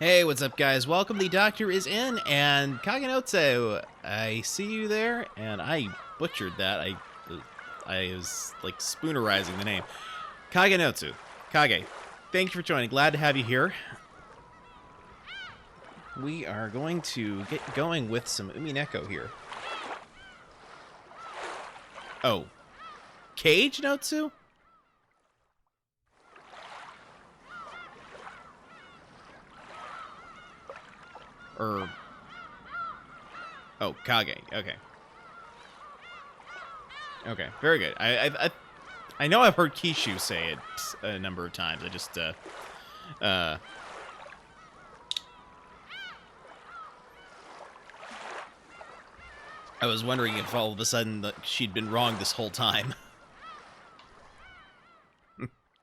Hey, what's up, guys? Welcome. The Doctor is in, and Kagenotsu, I see you there, and I butchered that. I was like spoonerizing the name. Kagenotsu, Kage, thank you for joining. Glad to have you here. We are going to get going with some Umineko here. Oh, Cage Notsu? Or... Oh, Kage. Okay. Okay, very good. I know I've heard Kishu say it a number of times. I just, I was wondering if all of a sudden she'd been wrong this whole time.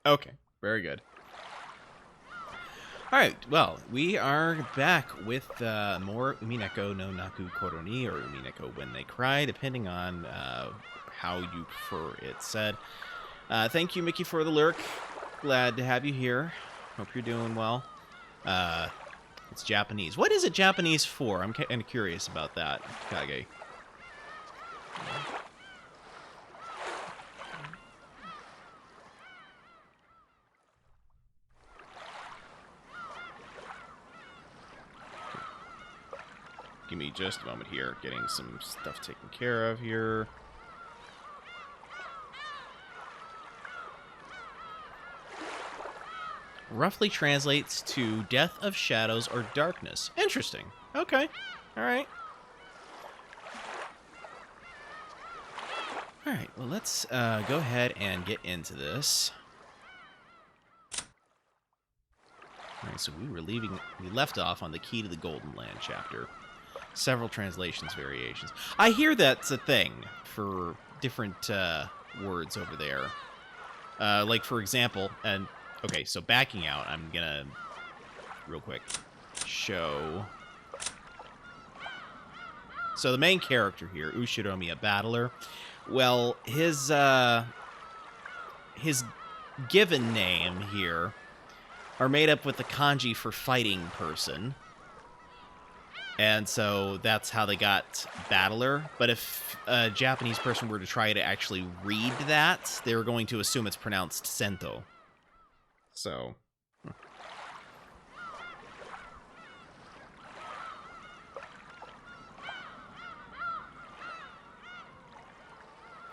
Okay, very good. Alright, well, we are back with more Umineko no Naku Koroni, or Umineko When They Cry, depending on how you prefer it said. Thank you, Mickey, for the lurk. Glad to have you here. Hope you're doing well. It's Japanese. What is it Japanese for? I'm kind of curious about that, Kage. Give me just a moment here. Getting some stuff taken care of here. Roughly translates to death of shadows or darkness. Interesting. Okay. Alright. Alright, well, let's go ahead and get into this. Alright, so we left off on the Key to the Golden Land chapter. Several translations variations. I hear that's a thing for different words over there. Like, for example, and okay, so backing out, I'm gonna, real quick, show. So the main character here, Ushiromi, a battler, well, his given name here are made up with the kanji for fighting person. And so that's how they got battler. But if a Japanese person were to try to actually read that, they were going to assume it's pronounced sento. So.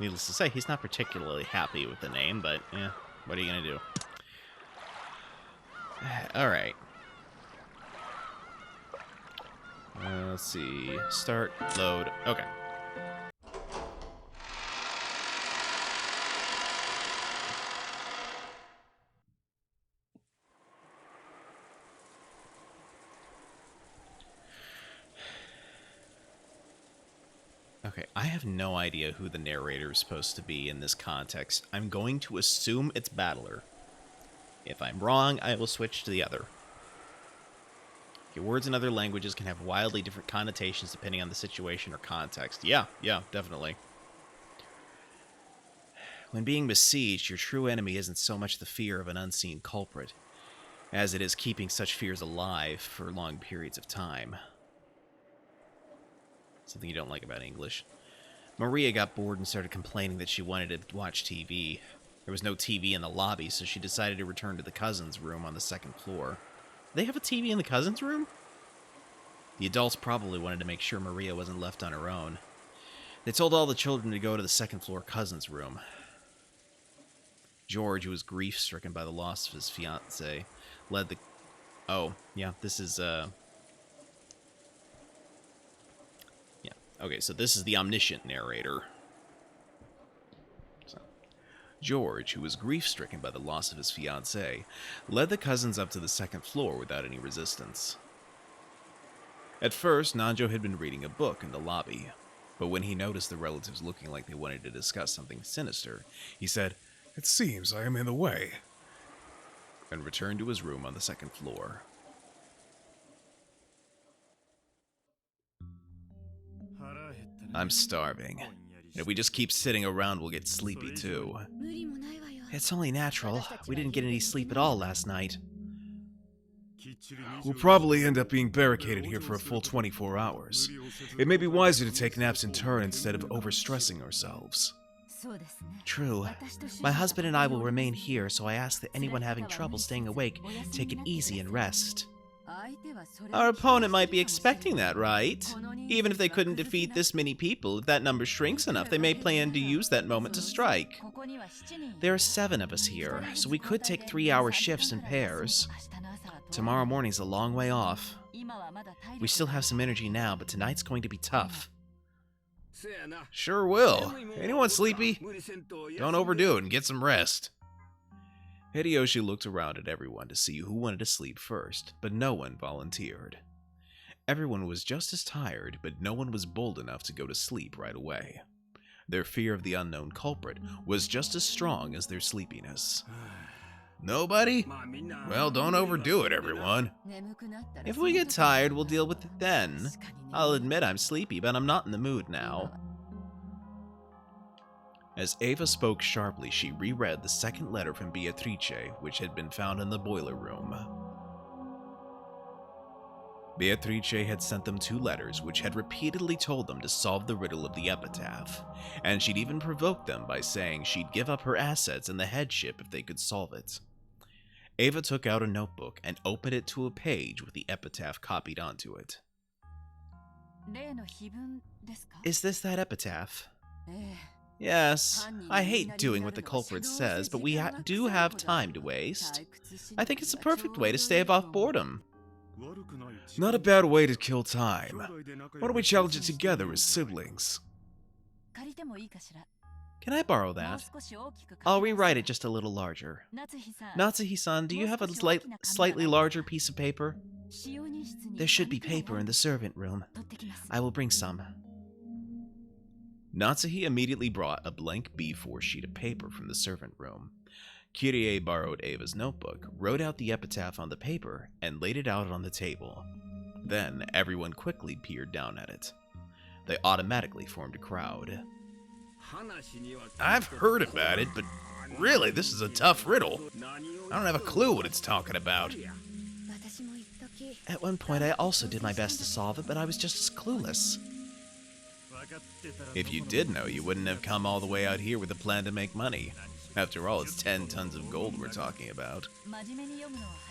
Needless to say, he's not particularly happy with the name, but, yeah, what are you going to do? Alright. Let's see. Start, load. Okay. Okay, I have no idea who the narrator is supposed to be in this context. I'm going to assume it's Battler. If I'm wrong, I will switch to the other. Your words in other languages can have wildly different connotations depending on the situation or context. Yeah, definitely. When being besieged, your true enemy isn't so much the fear of an unseen culprit, as it is keeping such fears alive for long periods of time. Something you don't like about English. Maria got bored and started complaining that she wanted to watch TV. There was no TV in the lobby, so she decided to return to the cousin's room on the second floor. They have a TV in the cousin's room? The adults probably wanted to make sure Maria wasn't left on her own. They told all the children to go to the second floor cousin's room. George, who was grief-stricken by the loss of his fiancée, led the... Oh, yeah, this is, Yeah, okay, so this is the omniscient narrator. George, who was grief-stricken by the loss of his fiancée, led the cousins up to the second floor without any resistance. At first, Nanjo had been reading a book in the lobby, but when he noticed the relatives looking like they wanted to discuss something sinister, he said, "It seems I am in the way," and returned to his room on the second floor. I'm starving. And if we just keep sitting around, we'll get sleepy too. It's only natural. We didn't get any sleep at all last night. We'll probably end up being barricaded here for a full 24 hours. It may be wiser to take naps in turn instead of overstressing ourselves. True. My husband and I will remain here, so I ask that anyone having trouble staying awake take it easy and rest. Our opponent might be expecting that, right? Even if they couldn't defeat this many people, if that number shrinks enough, they may plan to use that moment to strike. There are 7 of us here, so we could take 3-hour shifts in pairs. Tomorrow morning's a long way off. We still have some energy now, but tonight's going to be tough. Sure will. Anyone sleepy? Don't overdo it and get some rest. Hideyoshi looked around at everyone to see who wanted to sleep first, but no one volunteered. Everyone was just as tired, but no one was bold enough to go to sleep right away. Their fear of the unknown culprit was just as strong as their sleepiness. Nobody? Well, don't overdo it, everyone. If we get tired, we'll deal with it then. I'll admit I'm sleepy, but I'm not in the mood now. As Eva spoke sharply, she reread the second letter from Beatrice, which had been found in the boiler room. Beatrice had sent them 2 letters which had repeatedly told them to solve the riddle of the epitaph, and she'd even provoked them by saying she'd give up her assets and the headship if they could solve it. Eva took out a notebook and opened it to a page with the epitaph copied onto it. Is this that epitaph? Yes, I hate doing what the culprit says, but we do have time to waste. I think it's a perfect way to stave off boredom. Not a bad way to kill time. Why don't we challenge it together as siblings? Can I borrow that? I'll rewrite it just a little larger. Natsuhi-san, do you have a slightly larger piece of paper? There should be paper in the servant room. I will bring some. Natsuhi immediately brought a blank B4 sheet of paper from the servant room. Kirie borrowed Ava's notebook, wrote out the epitaph on the paper, and laid it out on the table. Then everyone quickly peered down at it. They automatically formed a crowd. I've heard about it, but really, this is a tough riddle. I don't have a clue what it's talking about. At one point, I also did my best to solve it, but I was just as clueless. If you did know, you wouldn't have come all the way out here with a plan to make money. After all, it's 10 tons of gold we're talking about.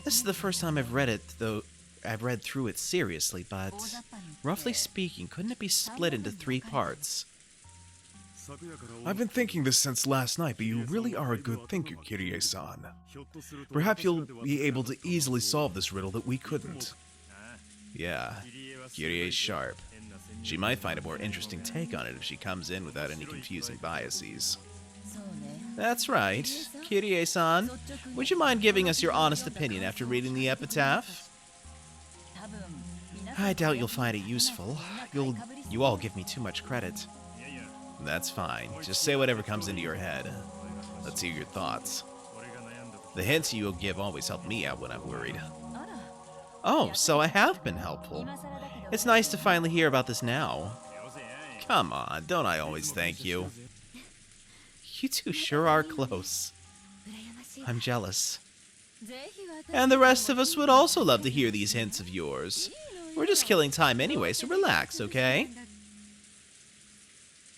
This is the first time I've read it, though I've read through it seriously, but roughly speaking, couldn't it be split into 3 parts? I've been thinking this since last night, but you really are a good thinker, Kirie-san. Perhaps you'll be able to easily solve this riddle that we couldn't. Yeah, Kirie's sharp. She might find a more interesting take on it if she comes in without any confusing biases. That's right. Kirie-san, would you mind giving us your honest opinion after reading the epitaph? I doubt you'll find it useful. You all give me too much credit. That's fine. Just say whatever comes into your head. Let's hear your thoughts. The hints you'll give always help me out when I'm worried. Oh, so I have been helpful. It's nice to finally hear about this now. Come on, don't I always thank you? You two sure are close. I'm jealous. And the rest of us would also love to hear these hints of yours. We're just killing time anyway, so relax, okay?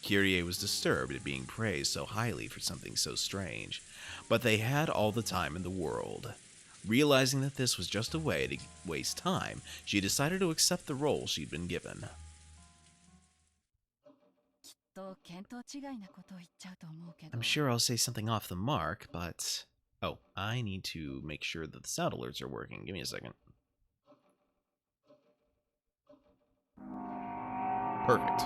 Kirie was disturbed at being praised so highly for something so strange, but they had all the time in the world. Realizing that this was just a way to waste time, she decided to accept the role she'd been given. I'm sure I'll say something off the mark, but... Oh, I need to make sure that the sound alerts are working. Give me a second. Perfect.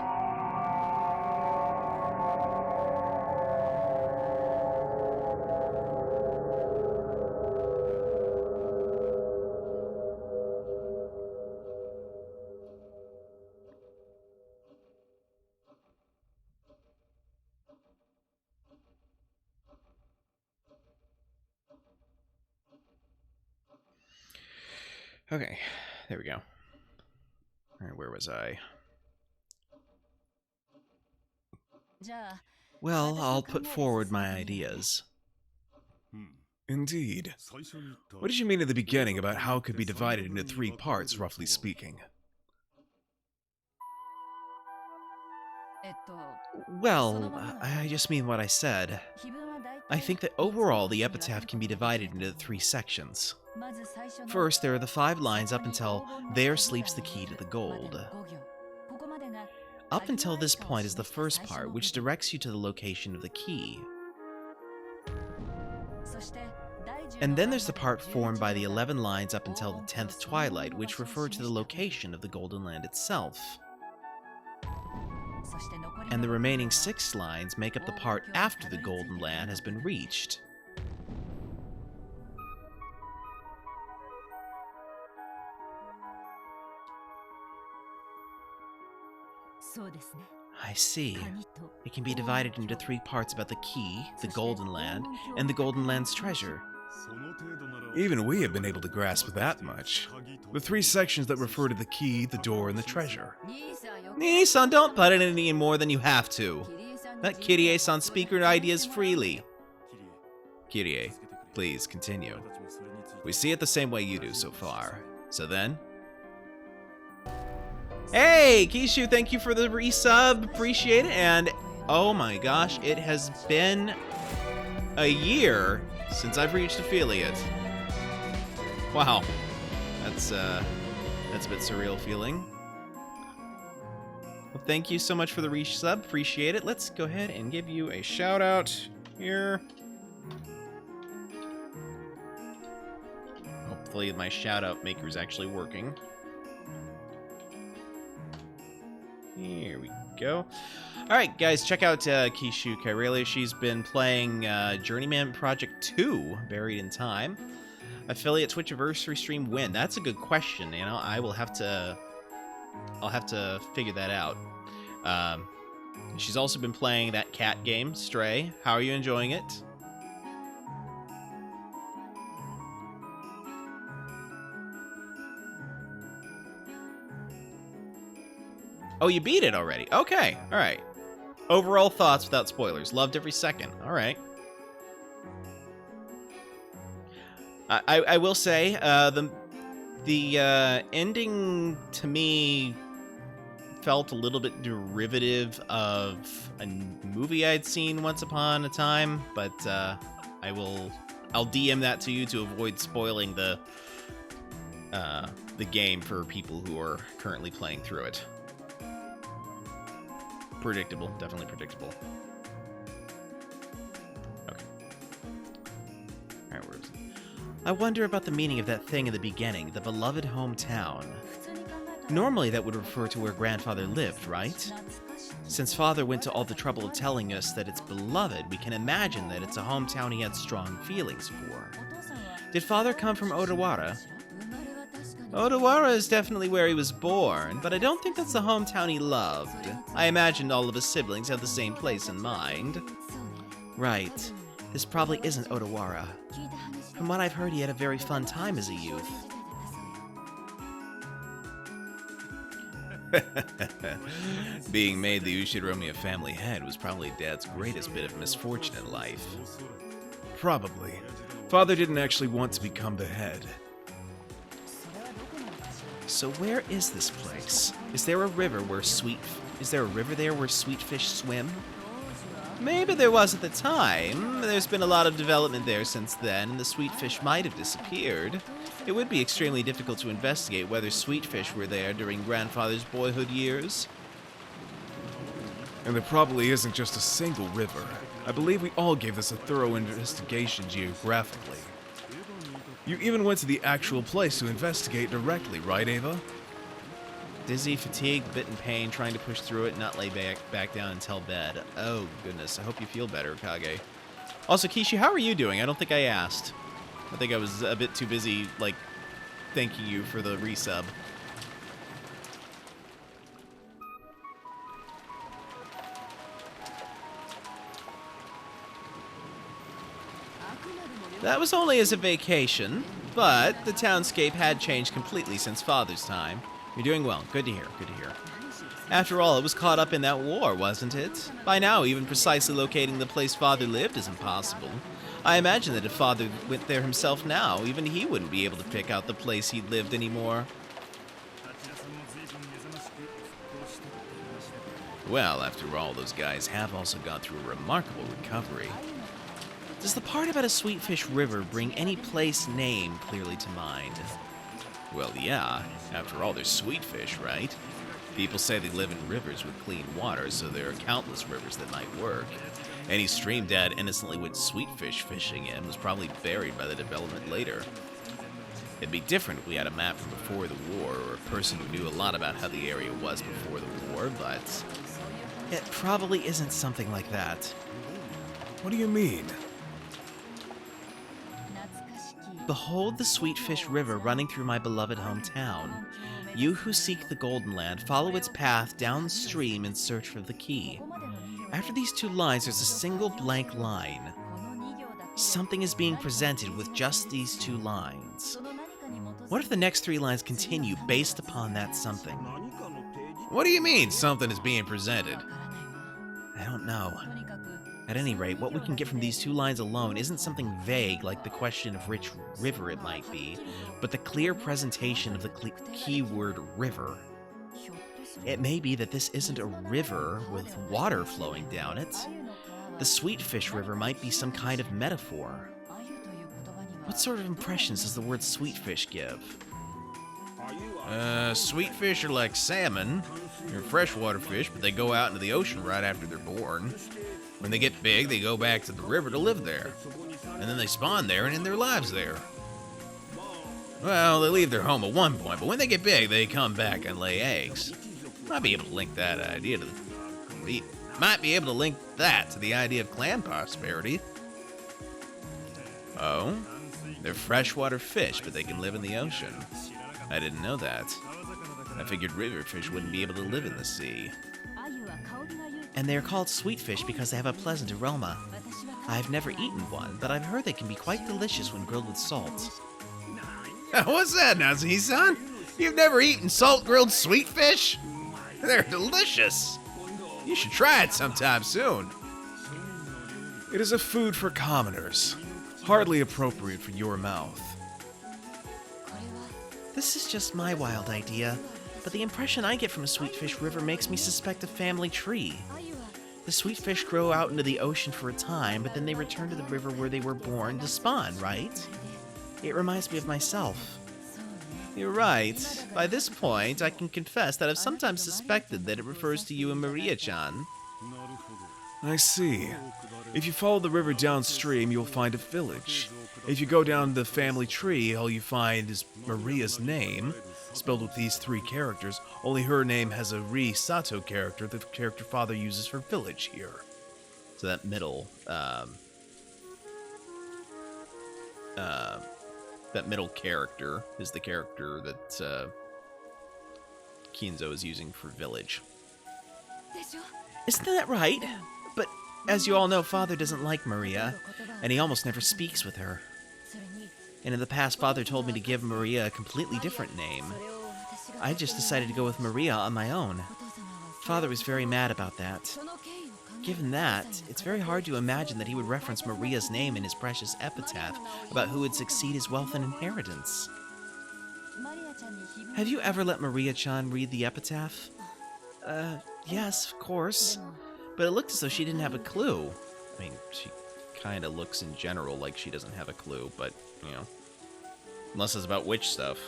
Okay, there we go. Alright, where was I? Well, I'll put forward my ideas. Indeed. What did you mean at the beginning about how it could be divided into 3 parts, roughly speaking? Well, I just mean what I said. I think that overall the epitaph can be divided into 3 sections. First, there are the 5 lines up until "There sleeps the key to the gold." Up until this point is the first part, which directs you to the location of the key. And then there's the part formed by the 11 lines up until the 10th twilight, which refer to the location of the Golden Land itself. And the remaining 6 lines make up the part after the Golden Land has been reached. I see. It can be divided into 3 parts about the key, the Golden Land, and the Golden Land's treasure. Even we have been able to grasp that much. The 3 sections that refer to the key, the door, and the treasure. Nee-san, don't put it in any more than you have to. Let Kirie-san speak her ideas freely. Kirie, please continue. We see it the same way you do so far. So then... Hey, Kishu, thank you for the resub. Appreciate it. And oh my gosh, it has been a year since I've reached affiliate. Wow. That's a bit surreal feeling. Well, thank you so much for the resub. Appreciate it. Let's go ahead and give you a shout out here. Hopefully my shout out maker is actually working. Here we go. Alright, guys, check out Kishu Kairele. She's been playing Journeyman Project 2, Buried in Time. Affiliate Twitchiversary stream when? That's a good question, you know. I'll have to figure that out. She's also been playing that cat game, Stray. How are you enjoying it? Oh, you beat it already. Okay, all right. Overall thoughts without spoilers. Loved every second. All right. I will say the ending to me felt a little bit derivative of a movie I'd seen once upon a time, but I'll DM that to you to avoid spoiling the game for people who are currently playing through it. Predictable, definitely predictable. Okay. Alright, where is it? I wonder about the meaning of that thing in the beginning, the beloved hometown. Normally that would refer to where grandfather lived, right? Since father went to all the trouble of telling us that it's beloved, we can imagine that it's a hometown he had strong feelings for. Did father come from Odawara? Odawara is definitely where he was born, but I don't think that's the hometown he loved. I imagined all of his siblings have the same place in mind. Right. This probably isn't Odawara. From what I've heard, he had a very fun time as a youth. Being made the Ushiromiya family head was probably Dad's greatest bit of misfortune in life. Probably. Father didn't actually want to become the head. So where is this place? Is there a river there where sweet fish swim? Maybe there was at the time. There's been a lot of development there since then, and the sweet fish might have disappeared. It would be extremely difficult to investigate whether sweet fish were there during grandfather's boyhood years. And there probably isn't just a single river. I believe we all gave this a thorough investigation geographically. You even went to the actual place to investigate directly, right, Ava? Dizzy, fatigued, bit in pain, trying to push through it, not lay back down until bed. Oh, goodness. I hope you feel better, Kage. Also, Kishi, how are you doing? I don't think I asked. I think I was a bit too busy, like, thanking you for the resub. That was only as a vacation, but the townscape had changed completely since Father's time. You're doing well. Good to hear. Good to hear. After all, it was caught up in that war, wasn't it? By now, even precisely locating the place Father lived is impossible. I imagine that if Father went there himself now, even he wouldn't be able to pick out the place he lived anymore. Well, after all, those guys have also gone through a remarkable recovery. Does the part about a Sweetfish River bring any place name clearly to mind? Well, yeah. After all, they're sweetfish, right? People say they live in rivers with clean water, so there are countless rivers that might work. Any stream Dad innocently went sweetfish fishing in was probably buried by the development later. It'd be different if we had a map from before the war, or a person who knew a lot about how the area was before the war, but it probably isn't something like that. What do you mean? Behold the Sweetfish River running through my beloved hometown. You who seek the Golden Land, follow its path downstream in search for the key. After these two lines, there's a single blank line. Something is being presented with just these two lines. What if the next three lines continue based upon that something? What do you mean, something is being presented? I don't know. At any rate, what we can get from these two lines alone isn't something vague like the question of which river it might be, but the clear presentation of the keyword river. It may be that this isn't a river with water flowing down it. The Sweetfish River might be some kind of metaphor. What sort of impressions does the word sweetfish give? Sweet fish are like salmon. They're freshwater fish, but they go out into the ocean right after they're born. When they get big, they go back to the river to live there. And then they spawn there and end their lives there. Well, they leave their home at one point, but when they get big, they come back and lay eggs. Might be able to link that idea to the idea of clan prosperity. Oh, they're freshwater fish, but they can live in the ocean. I didn't know that. I figured river fish wouldn't be able to live in the sea. And they are called sweet fish because they have a pleasant aroma. I've never eaten one, but I've heard they can be quite delicious when grilled with salt. What's that now, Z-san? You've never eaten salt-grilled sweet fish? They're delicious. You should try it sometime soon. It is a food for commoners, hardly appropriate for your mouth. This is just my wild idea, but the impression I get from a sweetfish river makes me suspect a family tree. The sweetfish grow out into the ocean for a time, but then they return to the river where they were born to spawn, right? It reminds me of myself. You're right. By this point, I can confess that I've sometimes suspected that it refers to you and Maria-chan. I see. If you follow the river downstream, you'll find a village. If you go down the family tree, all you find is Maria's name, spelled with these 3 characters. Only her name has a Ri Sato character, the character father uses for village here. So that middle character is the character that Kinzo is using for village. Isn't that right? But as you all know, Father doesn't like Maria, and he almost never speaks with her. And in the past, Father told me to give Maria a completely different name. I just decided to go with Maria on my own. Father was very mad about that. Given that, it's very hard to imagine that he would reference Maria's name in his precious epitaph about who would succeed his wealth and inheritance. Have you ever let Maria-chan read the epitaph? Yes, of course. But it looked as though she didn't have a clue. I mean, she kind of looks in general like she doesn't have a clue, but, you know. Unless it's about witch stuff.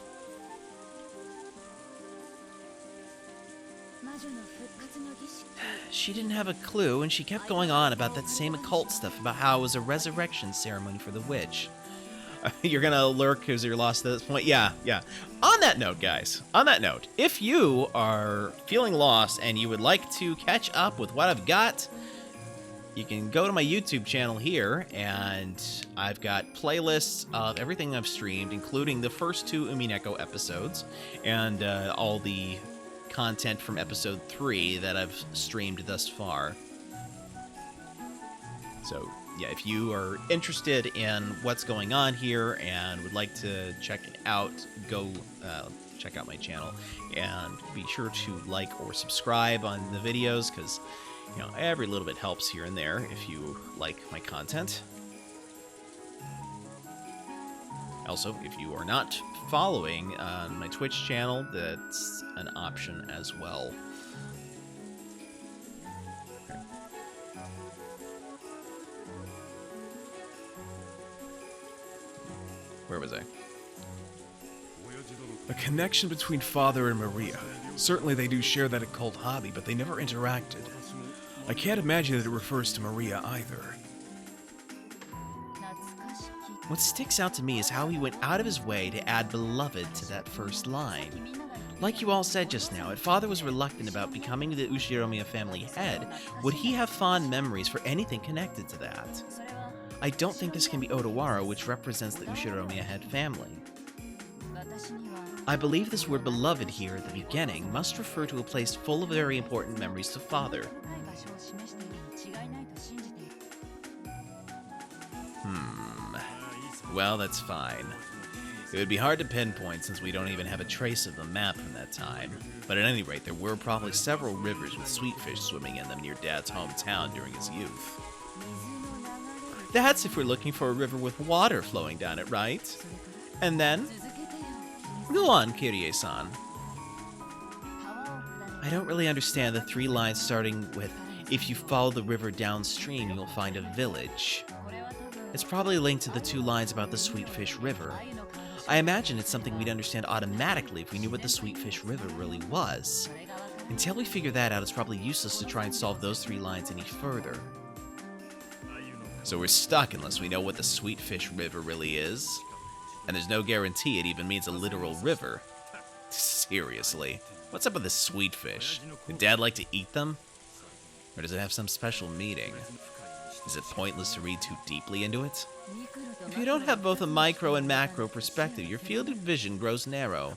She didn't have a clue, and she kept going on about that same occult stuff, about how it was a resurrection ceremony for the witch. You're gonna lurk because you're lost at this point? Yeah. On that note, guys, if you are feeling lost and you would like to catch up with what I've got, you can go to my YouTube channel here, and I've got playlists of everything I've streamed, including the first 2 Umineko episodes, and all the content from episode 3 that I've streamed thus far. So, yeah, if you are interested in what's going on here and would like to check it out, go check out my channel, and be sure to like or subscribe on the videos, because, you know, every little bit helps here and there if you like my content. Also, if you are not following on my Twitch channel, that's an option as well. Where was I? A connection between Father and Maria. Certainly they do share that occult hobby, but they never interacted. I can't imagine that it refers to Maria either. What sticks out to me is how he went out of his way to add beloved to that first line. Like you all said just now, if Father was reluctant about becoming the Ushiromiya family head, would he have fond memories for anything connected to that? I don't think this can be Odawara, which represents the Ushiromiya head family. I believe this word beloved here at the beginning must refer to a place full of very important memories to Father. Well, that's fine. It would be hard to pinpoint since we don't even have a trace of the map from that time. But at any rate, there were probably several rivers with sweetfish swimming in them near Dad's hometown during his youth. That's if we're looking for a river with water flowing down it, right? And then? Go on, Kirie-san. I don't really understand the 3 lines starting with, if you follow the river downstream, you'll find a village. It's probably linked to the 2 lines about the Sweetfish River. I imagine it's something we'd understand automatically if we knew what the Sweetfish River really was. Until we figure that out, it's probably useless to try and solve those 3 lines any further. So we're stuck unless we know what the Sweetfish River really is? And there's no guarantee it even means a literal river. Seriously, what's up with this sweetfish? Did Dad like to eat them? Or does it have some special meaning? Is it pointless to read too deeply into it? If you don't have both a micro and macro perspective, your field of vision grows narrow.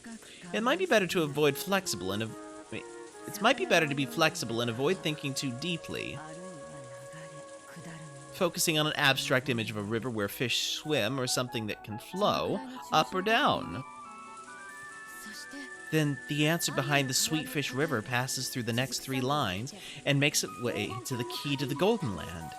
It might be better to be flexible and avoid thinking too deeply. Focusing on an abstract image of a river where fish swim or something that can flow, up or down. Then the answer behind the Sweetfish River passes through the next 3 lines and makes its way to the key to the Golden Land.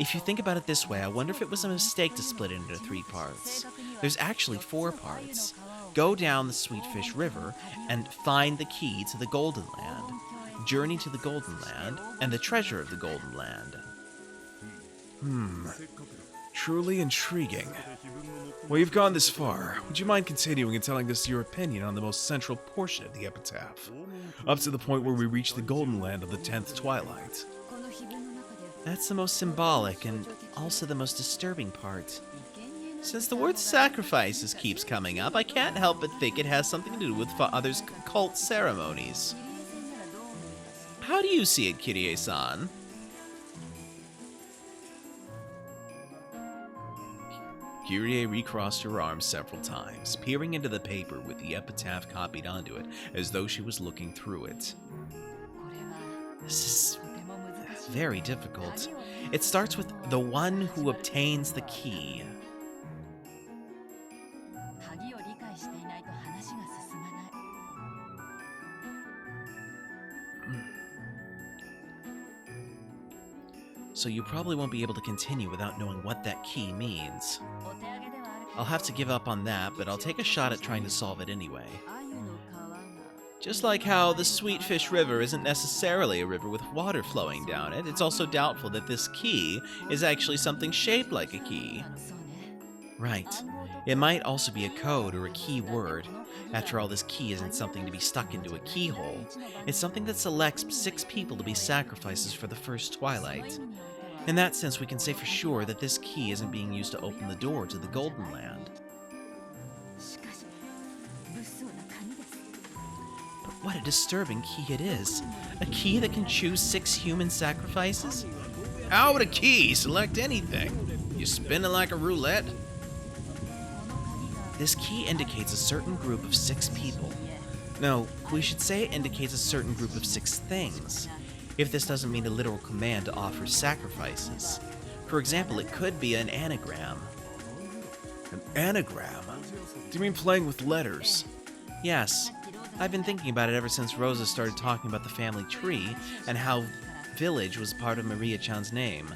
If you think about it this way, I wonder if it was a mistake to split it into 3 parts. There's actually 4 parts. Go down the Sweetfish River and find the key to the Golden Land, journey to the Golden Land, and the treasure of the Golden Land. Truly intriguing. Well, you've gone this far. Would you mind continuing and telling us your opinion on the most central portion of the epitaph? Up to the point where we reach the Golden Land of the 10th Twilight. That's the most symbolic and also the most disturbing part. Since the word sacrifices keeps coming up, I can't help but think it has something to do with Father's cult ceremonies. How do you see it, Kirie-san? Kyrie recrossed her arms several times, peering into the paper with the epitaph copied onto it, as though she was looking through it. This is very difficult. It starts with the one who obtains the key. So you probably won't be able to continue without knowing what that key means. I'll have to give up on that, but I'll take a shot at trying to solve it anyway. Just like how the Sweetfish River isn't necessarily a river with water flowing down it, it's also doubtful that this key is actually something shaped like a key. Right. It might also be a code or a key word. After all, this key isn't something to be stuck into a keyhole. It's something that selects 6 people to be sacrifices for the first Twilight. In that sense, we can say for sure that this key isn't being used to open the door to the Golden Land. But what a disturbing key it is. A key that can choose 6 human sacrifices? How would a key select anything? You spin it like a roulette? This key indicates a certain group of 6 people. No, we should say it indicates a certain group of 6 things, if this doesn't mean a literal command to offer sacrifices. For example, it could be an anagram. An anagram? Do you mean playing with letters? Yes, I've been thinking about it ever since Rosa started talking about the family tree and how village was part of Maria-chan's name.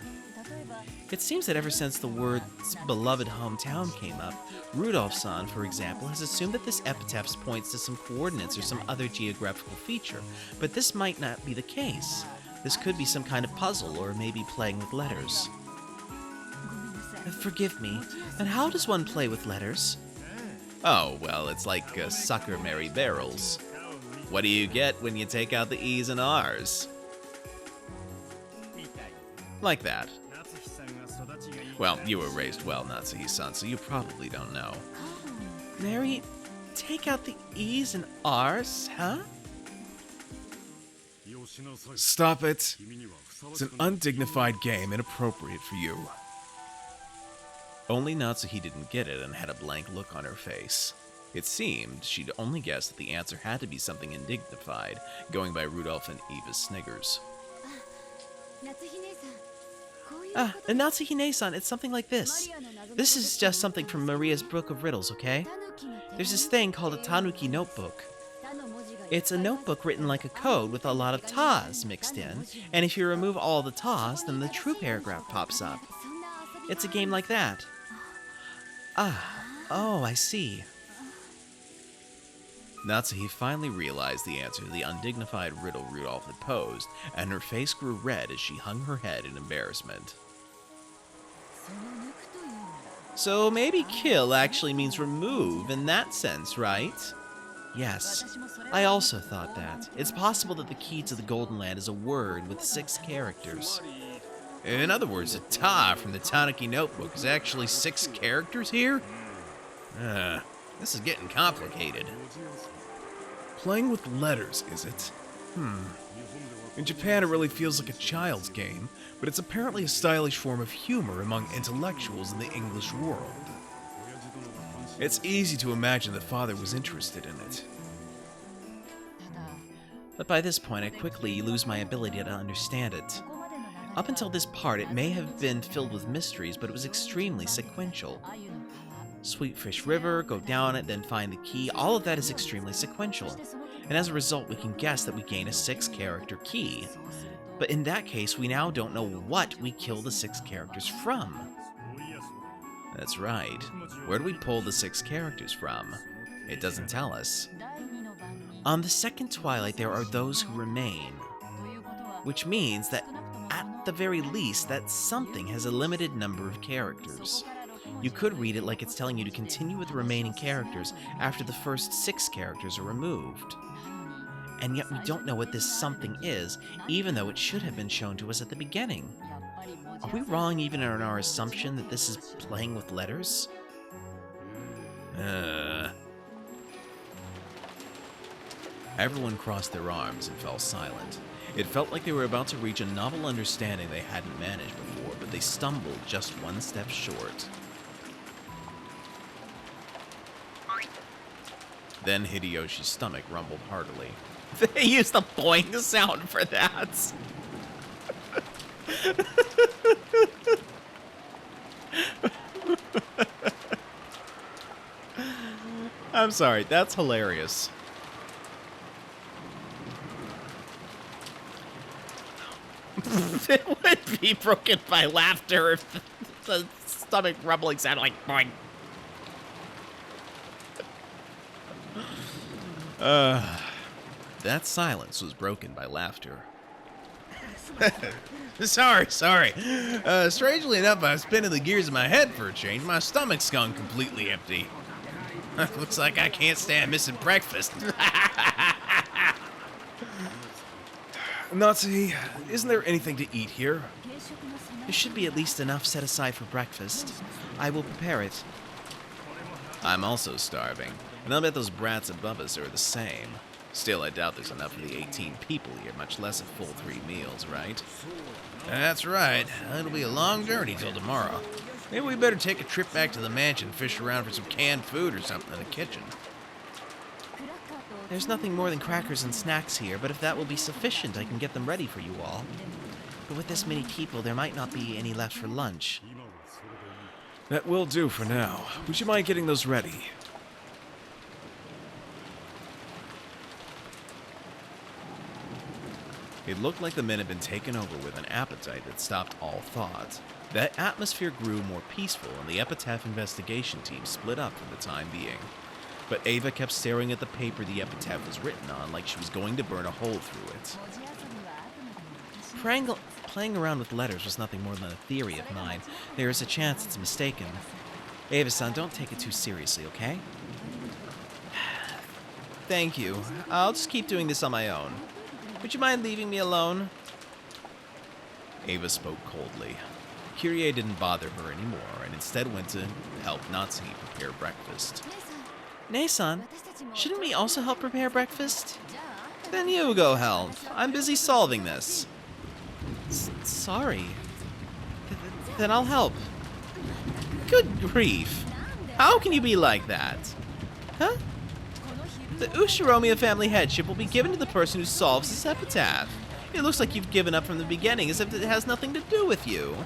It seems that ever since the word's beloved hometown came up, Rudolph-san, for example, has assumed that this epitaph points to some coordinates or some other geographical feature, but this might not be the case. This could be some kind of puzzle, or maybe playing with letters. Forgive me, and how does one play with letters? Oh, well, it's like sucker Mary barrels. What do you get when you take out the E's and R's? Like that. Well, you were raised well, Natsuhi-san, so you probably don't know. Mary, take out the E's and R's, huh? Stop it. It's an undignified game, inappropriate for you. Only Natsuhi didn't get it and had a blank look on her face. It seemed she'd only guessed that the answer had to be something undignified, going by Rudolph and Eva's sniggers. Natsuhine-san, it's something like this. This is just something from Maria's Book of Riddles, okay? There's this thing called a Tanuki notebook. It's a notebook written like a code with a lot of tas mixed in, and if you remove all the tas, then the true paragraph pops up. It's a game like that. Oh, I see. Natsuhi finally realized the answer to the undignified riddle Rudolph had posed, and her face grew red as she hung her head in embarrassment. So maybe kill actually means remove in that sense, right? Yes, I also thought that. It's possible that the key to the Golden Land is a word with 6 characters. In other words, the Ta from the Tanuki Notebook is actually 6 characters here? This is getting complicated. Playing with letters, is it? In Japan, it really feels like a child's game, but it's apparently a stylish form of humor among intellectuals in the English world. It's easy to imagine that Father was interested in it. But by this point, I quickly lose my ability to understand it. Up until this part, it may have been filled with mysteries, but it was extremely sequential. Sweetfish River, go down it, then find the key, all of that is extremely sequential. And as a result, we can guess that we gain a 6-character key. But in that case, we now don't know what we kill the 6 characters from. That's right. Where do we pull the 6 characters from? It doesn't tell us. On the second Twilight, there are those who remain, which means that at the very least, that something has a limited number of characters. You could read it like it's telling you to continue with the remaining characters after the first 6 characters are removed. And yet we don't know what this something is, even though it should have been shown to us at the beginning. Are we wrong even in our assumption that this is playing with letters? Everyone crossed their arms and fell silent. It felt like they were about to reach a novel understanding they hadn't managed before, but they stumbled just one step short. Then Hideyoshi's stomach rumbled heartily. They used the boing sound for that. I'm sorry, that's hilarious. It would be broken by laughter if the stomach rumbling sounded like boing. That silence was broken by laughter. Sorry. Strangely enough, I was spinning the gears in my head for a change. My stomach's gone completely empty. Looks like I can't stand missing breakfast. Natsuhi, isn't there anything to eat here? There should be at least enough set aside for breakfast. I will prepare it. I'm also starving, and I'll bet those brats above us are the same. Still, I doubt there's enough for the 18 people here, much less a full 3 meals, right? That's right. It'll be a long journey till tomorrow. Maybe we better take a trip back to the mansion and fish around for some canned food or something in the kitchen. There's nothing more than crackers and snacks here, but if that will be sufficient, I can get them ready for you all. But with this many people, there might not be any left for lunch. That will do for now. Would you mind getting those ready? It looked like the men had been taken over with an appetite that stopped all thought. That atmosphere grew more peaceful, and the Epitaph investigation team split up for the time being. But Ava kept staring at the paper the epitaph was written on like she was going to burn a hole through it. Playing around with letters was nothing more than a theory of mine. There is a chance it's mistaken. Ava-san, don't take it too seriously, okay? Thank you. I'll just keep doing this on my own. Would you mind leaving me alone? Ava spoke coldly. Kyrie didn't bother her anymore, and instead went to help Natsuhi prepare breakfast. Nei-san, shouldn't we also help prepare breakfast? Then you go help. I'm busy solving this. Sorry. Then I'll help. Good grief. How can you be like that? Huh? The Ushiromiya family headship will be given to the person who solves this epitaph. It looks like you've given up from the beginning, as if it has nothing to do with you.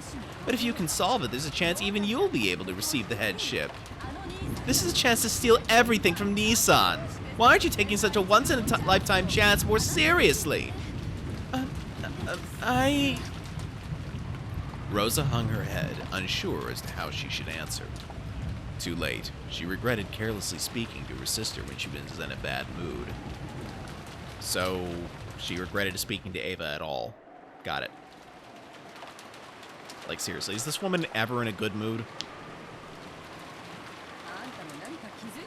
But if you can solve it, there's a chance even you'll be able to receive the headship. This is a chance to steal everything from Nissan. Why aren't you taking such a once-in-a-lifetime chance more seriously? Rosa hung her head, unsure as to how she should answer. Too late. She regretted carelessly speaking to her sister when she was in a bad mood. So, she regretted speaking to Ava at all. Got it. Like, seriously, is this woman ever in a good mood?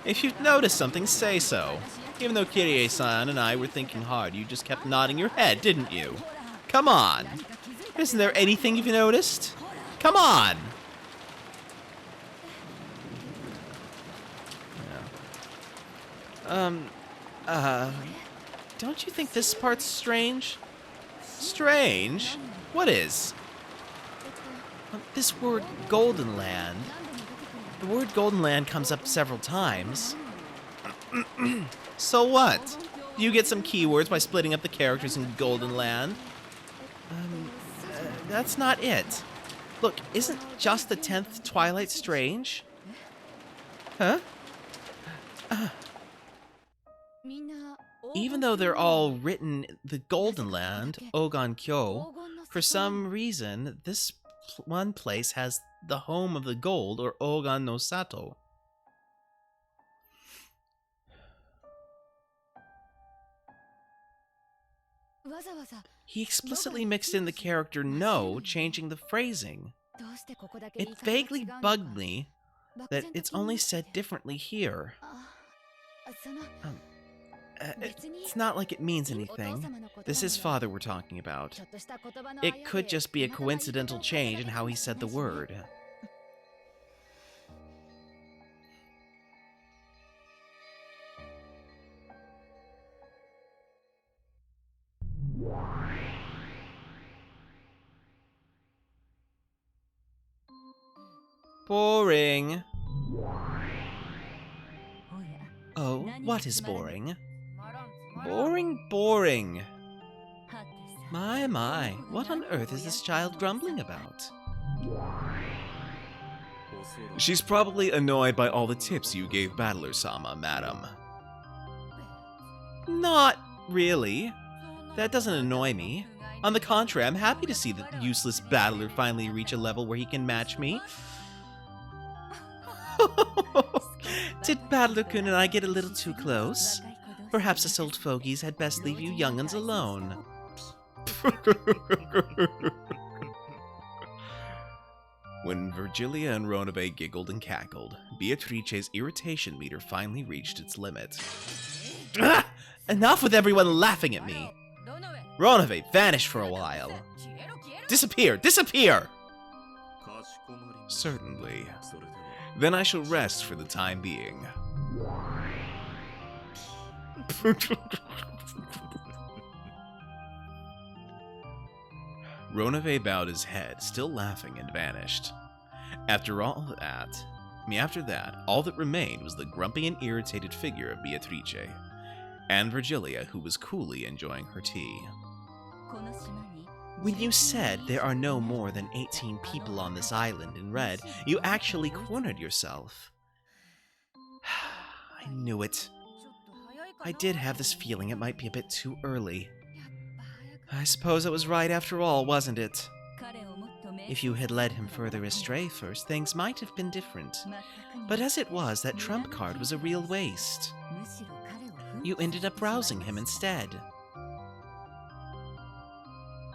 If you've noticed something, say so. Even though Kirie-san and I were thinking hard, you just kept nodding your head, didn't you? Come on. Isn't there anything you've noticed? Come on! Don't you think this part's strange? Strange? What is? This word Golden Land. The word Golden Land comes up several times. So what? Do you get some keywords by splitting up the characters in Golden Land? That's not it. Look, isn't just the 10th Twilight strange? Huh? Even though they're all written the Golden Land, Ogan Kyo, for some reason, this one place has the home of the gold, or Ogan no Sato. He explicitly mixed in the character no, changing the phrasing. It vaguely bugged me that it's only said differently here. It's not like it means anything. This is Father we're talking about. It could just be a coincidental change in how he said the word. Boring. Oh, what is boring? Boring. My, what on earth is this child grumbling about? She's probably annoyed by all the tips you gave Battler-sama, madam. Not really. That doesn't annoy me. On the contrary, I'm happy to see the useless battler finally reach a level where he can match me. Did Battler-kun and I get a little too close? Perhaps us old fogies had best leave you young'uns alone. When Virgilia and Ronove giggled and cackled, Beatrice's irritation meter finally reached its limit. Ah! Enough with everyone laughing at me. Ronove, vanish for a while. Disappear! Disappear! Certainly. Then I shall rest for the time being. Ronove bowed his head, still laughing, and vanished. After that, all that remained was the grumpy and irritated figure of Beatrice, and Virgilia, who was coolly enjoying her tea. When you said there are no more than 18 people on this island in red, you actually cornered yourself. I knew it. I did have this feeling it might be a bit too early. I suppose it was right after all, wasn't it? If you had led him further astray first, things might have been different. But as it was, that trump card was a real waste. You ended up rousing him instead.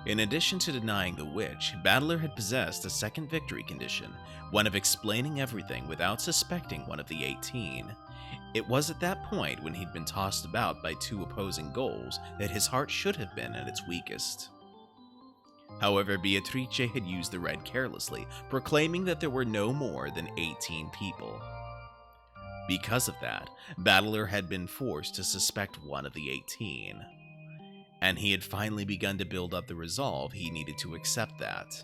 In addition to denying the witch, Battler had possessed a second victory condition, one of explaining everything without suspecting one of the 18. It was at that point, when he'd been tossed about by two opposing goals, that his heart should have been at its weakest. However, Beatrice had used the red carelessly, proclaiming that there were no more than 18 people. Because of that, Battler had been forced to suspect one of the 18. And he had finally begun to build up the resolve he needed to accept that.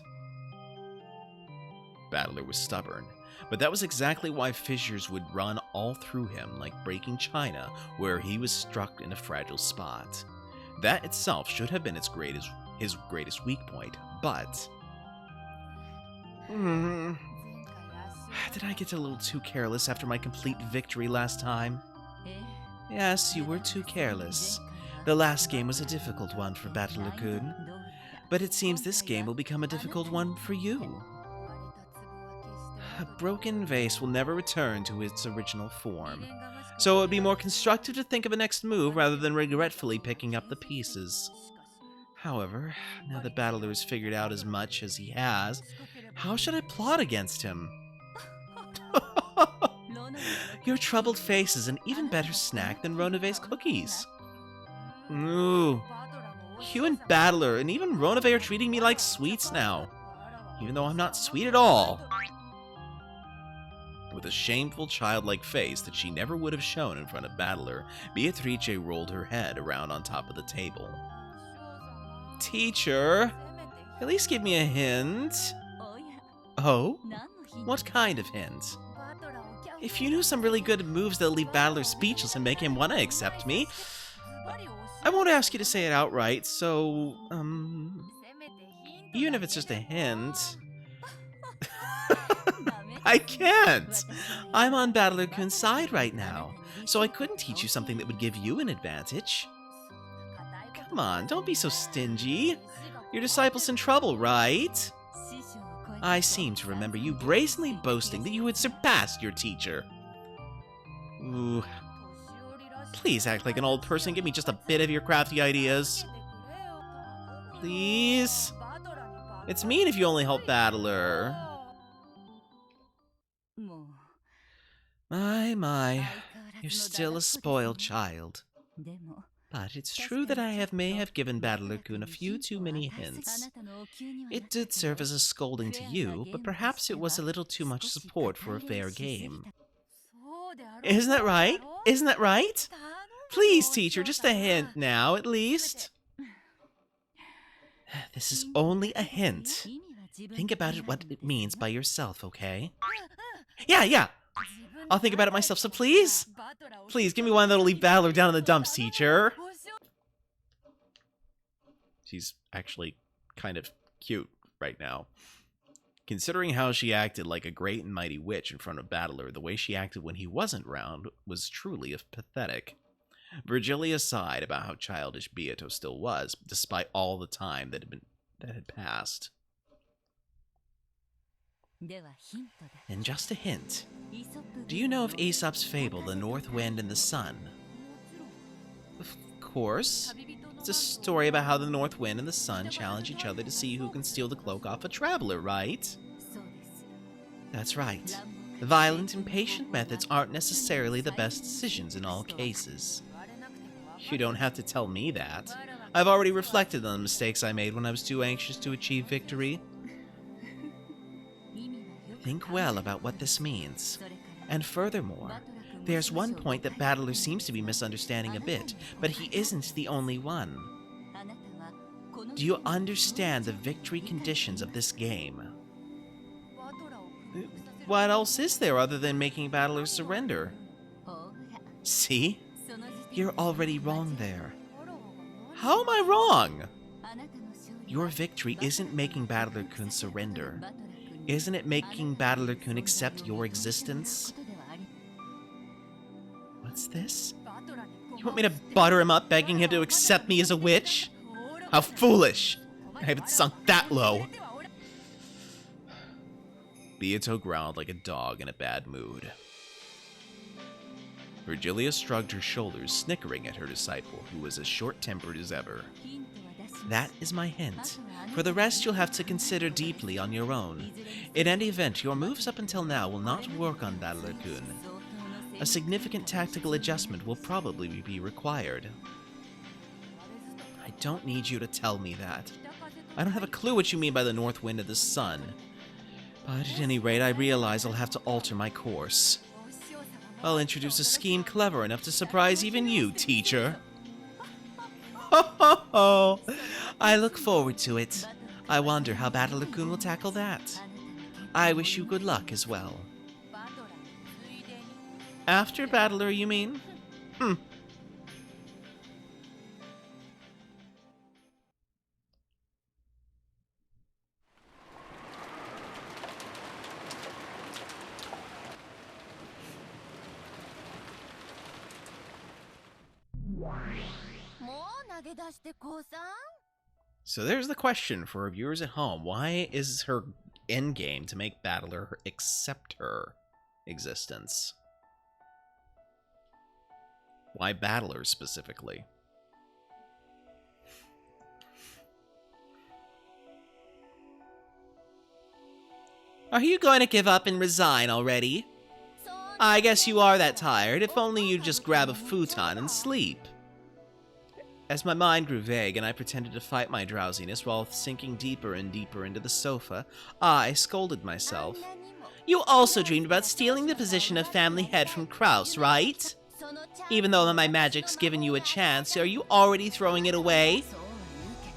Battler was stubborn, but that was exactly why fissures would run all through him like breaking china where he was struck in a fragile spot. That itself should have been his greatest weak point, but... Did I get a little too careless after my complete victory last time? Yes, you were too careless. The last game was a difficult one for Battler-kun, but it seems this game will become a difficult one for you. A broken vase will never return to its original form, so it would be more constructive to think of a next move rather than regretfully picking up the pieces. However, now that Battler has figured out as much as he has, how should I plot against him? Your troubled face is an even better snack than Ronave's cookies. Ooh. You and Battler and even Ronave are treating me like sweets now, even though I'm not sweet at all. With a shameful, childlike face that she never would have shown in front of Battler, Beatrice rolled her head around on top of the table. Teacher, at least give me a hint. Oh? What kind of hint? If you knew some really good moves that'll leave Battler speechless and make him want to accept me, I won't ask you to say it outright, so, even if it's just a hint. I can't! I'm on Battler-kun's side right now, so I couldn't teach you something that would give you an advantage. Come on, don't be so stingy. Your disciple's in trouble, right? I seem to remember you brazenly boasting that you had surpassed your teacher. Ooh. Please act like an old person and give me just a bit of your crafty ideas. Please? It's mean if you only help Battler. My, you're still a spoiled child. But it's true that I may have given Battler-kun a few too many hints. It did serve as a scolding to you, but perhaps it was a little too much support for a fair game. Isn't that right? Isn't that right? Please, teacher, just a hint now, at least. This is only a hint. Think about it, what it means by yourself, okay? Yeah. I'll think about it myself, so please? Please, give me one that'll leave Battler down in the dumps, teacher. She's actually kind of cute right now. Considering how she acted like a great and mighty witch in front of Battler, the way she acted when he wasn't around was truly pathetic. Virgilia sighed about how childish Beato still was, despite all the time that had passed. And just a hint. Do you know of Aesop's fable, The North Wind and the Sun? Of course. It's a story about how the North Wind and the Sun challenge each other to see who can steal the cloak off a traveler, right? That's right. Violent, impatient methods aren't necessarily the best decisions in all cases. You don't have to tell me that. I've already reflected on the mistakes I made when I was too anxious to achieve victory. Think well about what this means. And furthermore, there's one point that Battler seems to be misunderstanding a bit, but he isn't the only one. Do you understand the victory conditions of this game? What else is there other than making Battler surrender? See? You're already wrong there. How am I wrong? Your victory isn't making Battler-kun surrender. Isn't it making Battler-kun accept your existence? What's this? You want me to butter him up, begging him to accept me as a witch? How foolish! I haven't sunk that low. Beato growled like a dog in a bad mood. Virgilia shrugged her shoulders, snickering at her disciple, who was as short-tempered as ever. That is my hint. For the rest, you'll have to consider deeply on your own. In any event, your moves up until now will not work on Battler-kun. A significant tactical adjustment will probably be required. I don't need you to tell me that. I don't have a clue what you mean by the North Wind and the Sun. But at any rate, I realize I'll have to alter my course. I'll introduce a scheme clever enough to surprise even you, teacher. Ho ho ho! I look forward to it. I wonder how Battler-kun will tackle that. I wish you good luck as well. After Battler, you mean? So there's the question for our viewers at home. Why is her endgame to make Battler accept her existence? Why Battler specifically? Are you going to give up and resign already? I guess you are that tired. If only you'd just grab a futon and sleep. As my mind grew vague and I pretended to fight my drowsiness while sinking deeper and deeper into the sofa, I scolded myself. You also dreamed about stealing the position of family head from Kraus, right? Even though my magic's given you a chance, are you already throwing it away?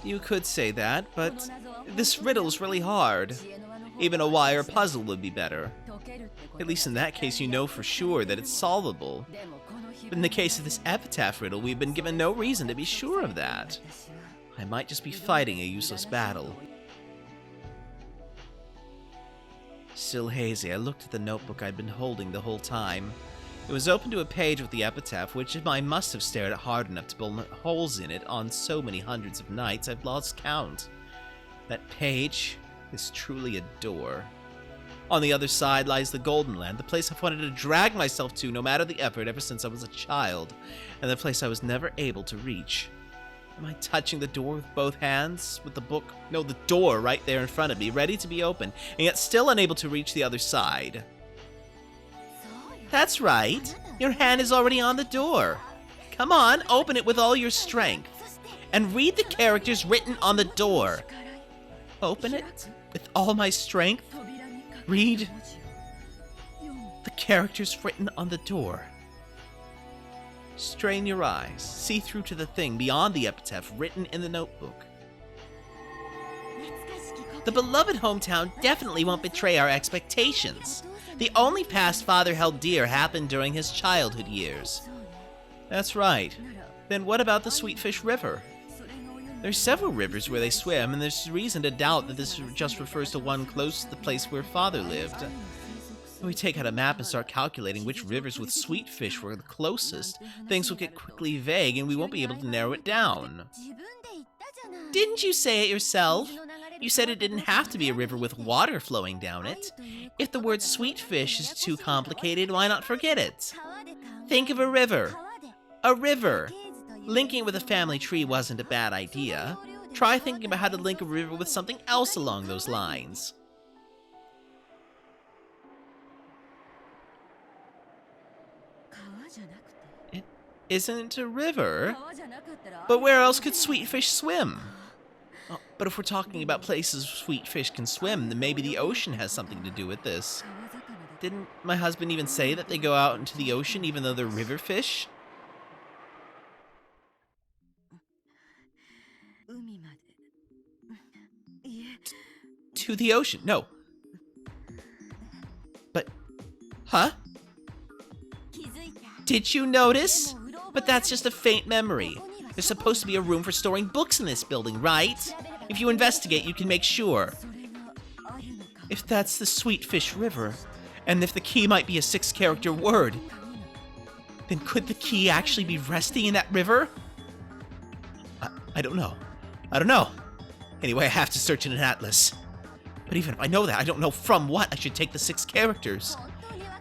You could say that, but this riddle's really hard. Even a wire puzzle would be better. At least in that case, you know for sure that it's solvable. But in the case of this epitaph riddle, we've been given no reason to be sure of that. I might just be fighting a useless battle. Still hazy, I looked at the notebook I'd been holding the whole time. It was open to a page with the epitaph, which I must have stared at hard enough to build holes in it on so many hundreds of nights I've lost count. That page is truly a door. On the other side lies the Golden Land, the place I've wanted to drag myself to no matter the effort ever since I was a child, and the place I was never able to reach. Am I touching the door with both hands? With the book? No, the door right there in front of me, ready to be opened, and yet still unable to reach the other side. That's right. Your hand is already on the door. Come on, open it with all your strength. And read the characters written on the door. Open it with all my strength? Read the characters written on the door. Strain your eyes. See through to the thing beyond the epitaph written in the notebook. The beloved hometown definitely won't betray our expectations. The only past Father held dear happened during his childhood years. That's right. Then what about the Sweetfish River? There's several rivers where they swim, and there's reason to doubt that this just refers to one close to the place where Father lived. When we take out a map and start calculating which rivers with sweetfish were the closest, things will get quickly vague and we won't be able to narrow it down. Didn't you say it yourself? You said it didn't have to be a river with water flowing down it. If the word sweetfish is too complicated, why not forget it? Think of a river. A river. Linking it with a family tree wasn't a bad idea. Try thinking about how to link a river with something else along those lines. It isn't a river. But where else could sweetfish swim? Oh, but if we're talking about places sweetfish can swim, then maybe the ocean has something to do with this. Didn't my husband even say that they go out into the ocean even though they're river fish? To the ocean, no. But, huh? Did you notice? But that's just a faint memory. There's supposed to be a room for storing books in this building, right? If you investigate, you can make sure. If that's the Sweetfish River, and if the key might be a 6-character word, then could the key actually be resting in that river? I don't know. I don't know. Anyway, I have to search in an atlas. But even if I know that, I don't know from what I should take the 6 characters.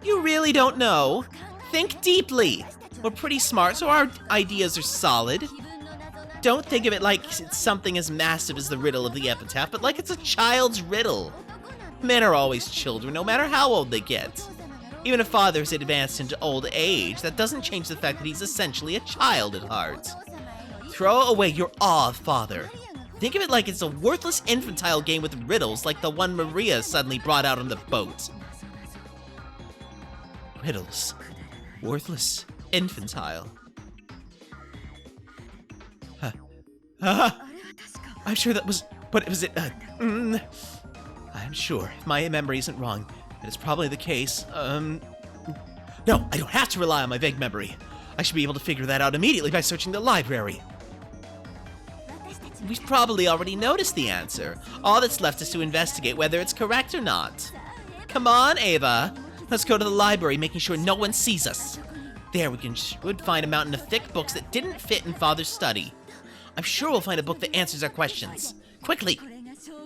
You really don't know? Think deeply. We're pretty smart, so our ideas are solid. Don't think of it like it's something as massive as the riddle of the epitaph, but like it's a child's riddle. Men are always children, no matter how old they get. Even if Father's advanced into old age, that doesn't change the fact that he's essentially a child at heart. Throw away your awe of Father. Think of it like it's a worthless infantile game with riddles like the one Maria suddenly brought out on the boat. Riddles. Worthless. Infantile. I'm sure that was... But was it... I'm sure, if my memory isn't wrong, that it's probably the case. No, I don't have to rely on my vague memory. I should be able to figure that out immediately by searching the library. We've probably already noticed the answer. All that's left is to investigate whether it's correct or not. Come on, Ava. Let's go to the library, making sure no one sees us. There, we should find a mountain of thick books that didn't fit in Father's study. I'm sure we'll find a book that answers our questions. Quickly!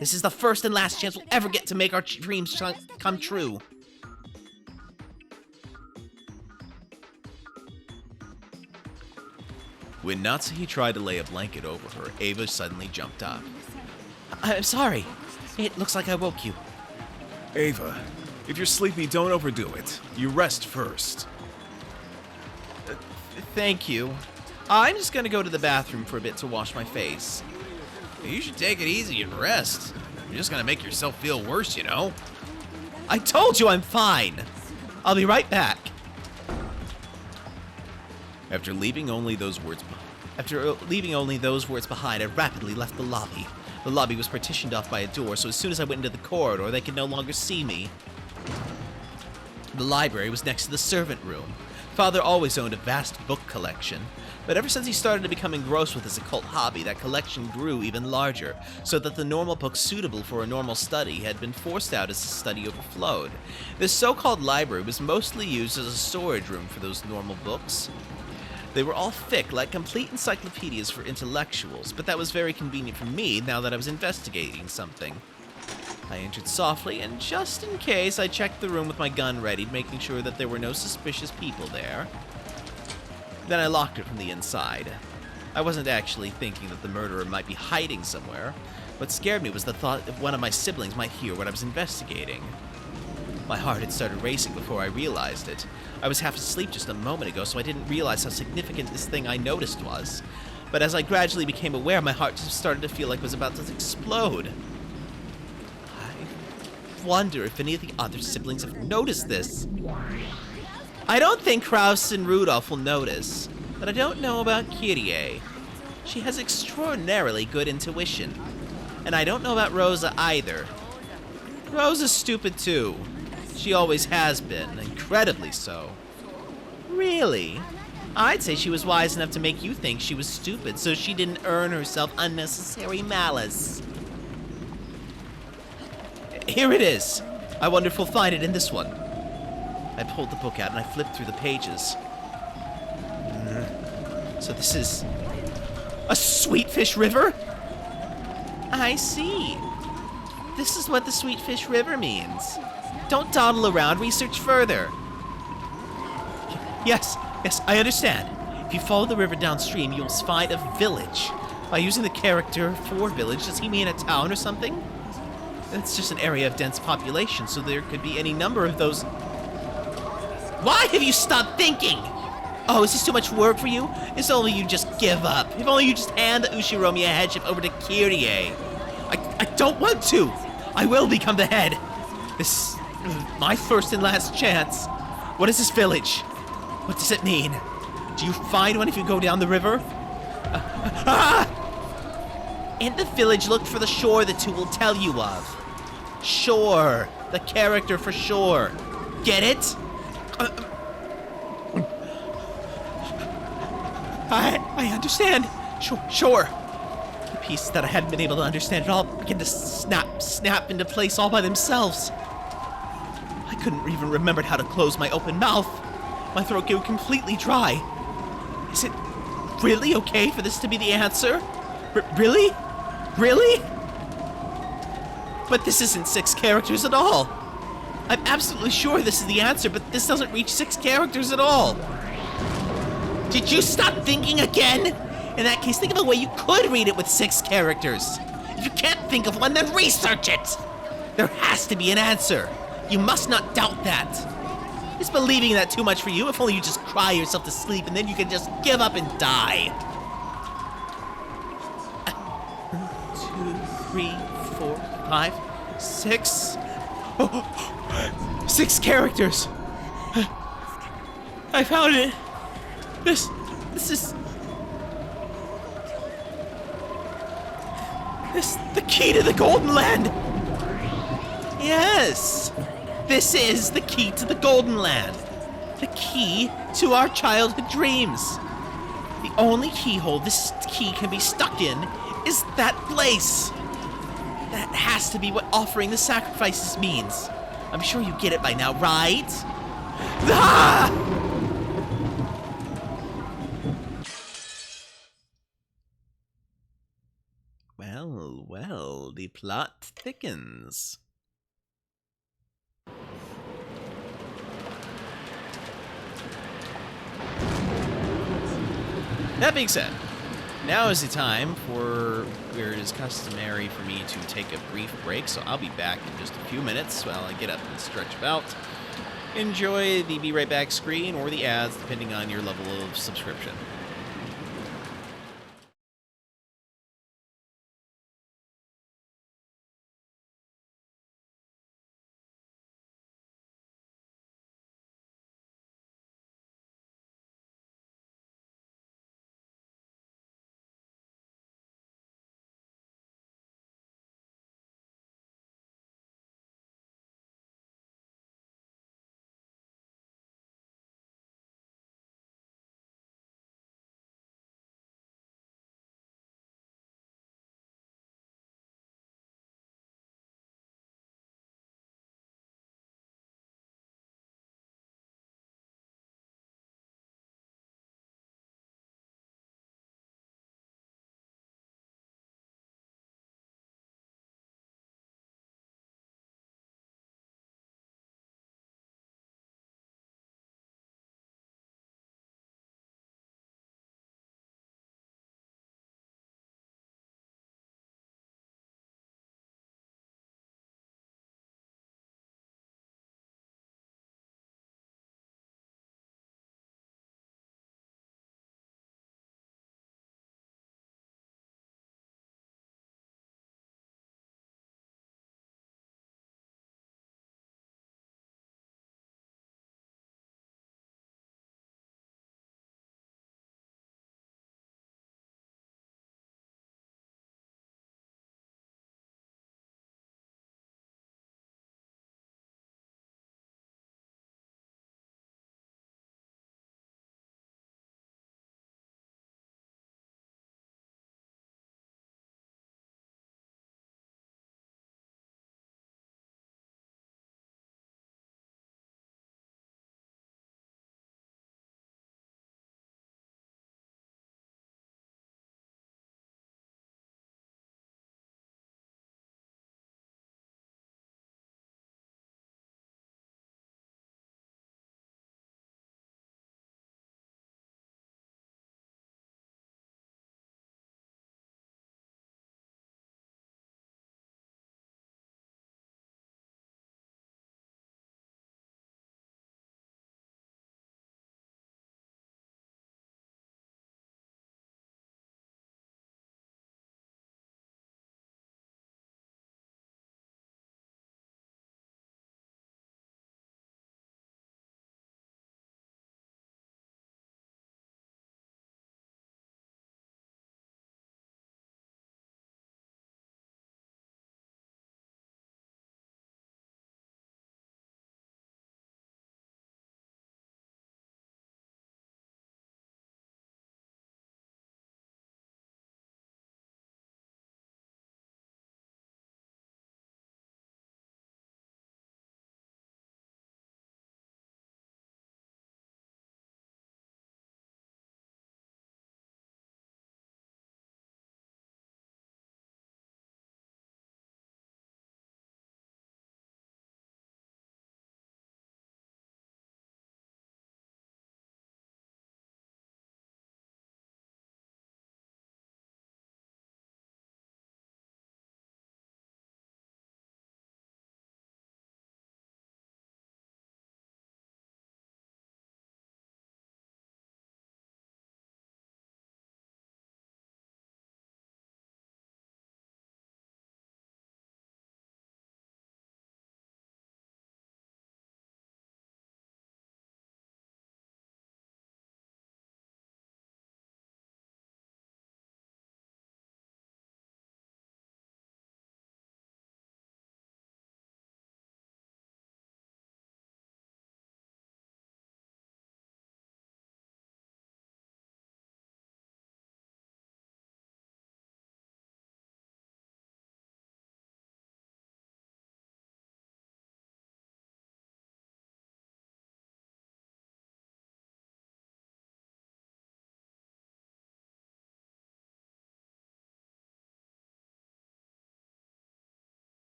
This is the first and last chance we'll ever get to make our dreams come true. When Natsuhi tried to lay a blanket over her, Ava suddenly jumped up. I'm sorry. It looks like I woke you. Ava, If you're sleepy, don't overdo it. You rest first. Thank you. I'm just gonna go to the bathroom for a bit to wash my face. You should take it easy and rest. You're just gonna make yourself feel worse, you know? I told you I'm fine. I'll be right back. After leaving only those words behind, I rapidly left the lobby. The lobby was partitioned off by a door, so as soon as I went into the corridor, they could no longer see me. The library was next to the servant room. Father always owned a vast book collection, but ever since he started to become engrossed with his occult hobby, that collection grew even larger, so that the normal books suitable for a normal study had been forced out as the study overflowed. This so-called library was mostly used as a storage room for those normal books. They were all thick, like complete encyclopedias for intellectuals, but that was very convenient for me now that I was investigating something. I entered softly, and just in case, I checked the room with my gun ready, making sure that there were no suspicious people there. Then I locked it from the inside. I wasn't actually thinking that the murderer might be hiding somewhere. What scared me was the thought that one of my siblings might hear what I was investigating. My heart had started racing before I realized it. I was half asleep just a moment ago, so I didn't realize how significant this thing I noticed was. But as I gradually became aware, my heart just started to feel like it was about to explode. I wonder if any of the other siblings have noticed this. I don't think Kraus and Rudolph will notice, but I don't know about Kyrie. She has extraordinarily good intuition. And I don't know about Rosa either. Rosa's stupid too. She always has been, incredibly so. Really? I'd say she was wise enough to make you think she was stupid so she didn't earn herself unnecessary malice. Here it is. I wonder if we'll find it in this one. I pulled the book out and I flipped through the pages. So this is a Sweetfish River? I see. This is what the Sweetfish River means. Don't dawdle around, research further. Yes, I understand. If you follow the river downstream, you'll find a village. By using the character for village, does he mean a town or something? It's just an area of dense population, so there could be any number of those. Why have you stopped thinking? Oh, is this too much work for you? If only you just give up. If only you just hand the Ushiromiya headship over to Kyrie. I don't want to. I will become the head. This is my first and last chance. What is this village? What does it mean? Do you find one if you go down the river? In the village, look for the shore the two will tell you of. Shore. The character for shore. Get it? I understand. Sure. The pieces that I hadn't been able to understand at all began to snap into place all by themselves. I couldn't even remember how to close my open mouth. My throat grew completely dry. Is it really okay for this to be the answer? Really? Really? But this isn't 6 characters at all. I'm absolutely sure this is the answer, but this doesn't reach 6 characters at all. Did you stop thinking again? In that case, think of a way you could read it with 6 characters. If you can't think of one, then research it. There has to be an answer. You must not doubt that. Is believing that too much for you? If only you just cry yourself to sleep and then you can just give up and die. 1, 2, 3, 4, 5, 6. Oh, 6 characters. I found it. This is the key to the Golden Land. Yes. This is the key to the Golden Land. The key to our childhood dreams. The only keyhole this key can be stuck in is that place. That has to be what offering the sacrifices means. I'm sure you get it by now, right? Ah! Well, the plot thickens. That being said, Now is the time for where it is customary for me to take a brief break, so I'll be back in just a few minutes while I get up and stretch about. Enjoy the Be Right Back screen or the ads, depending on your level of subscription.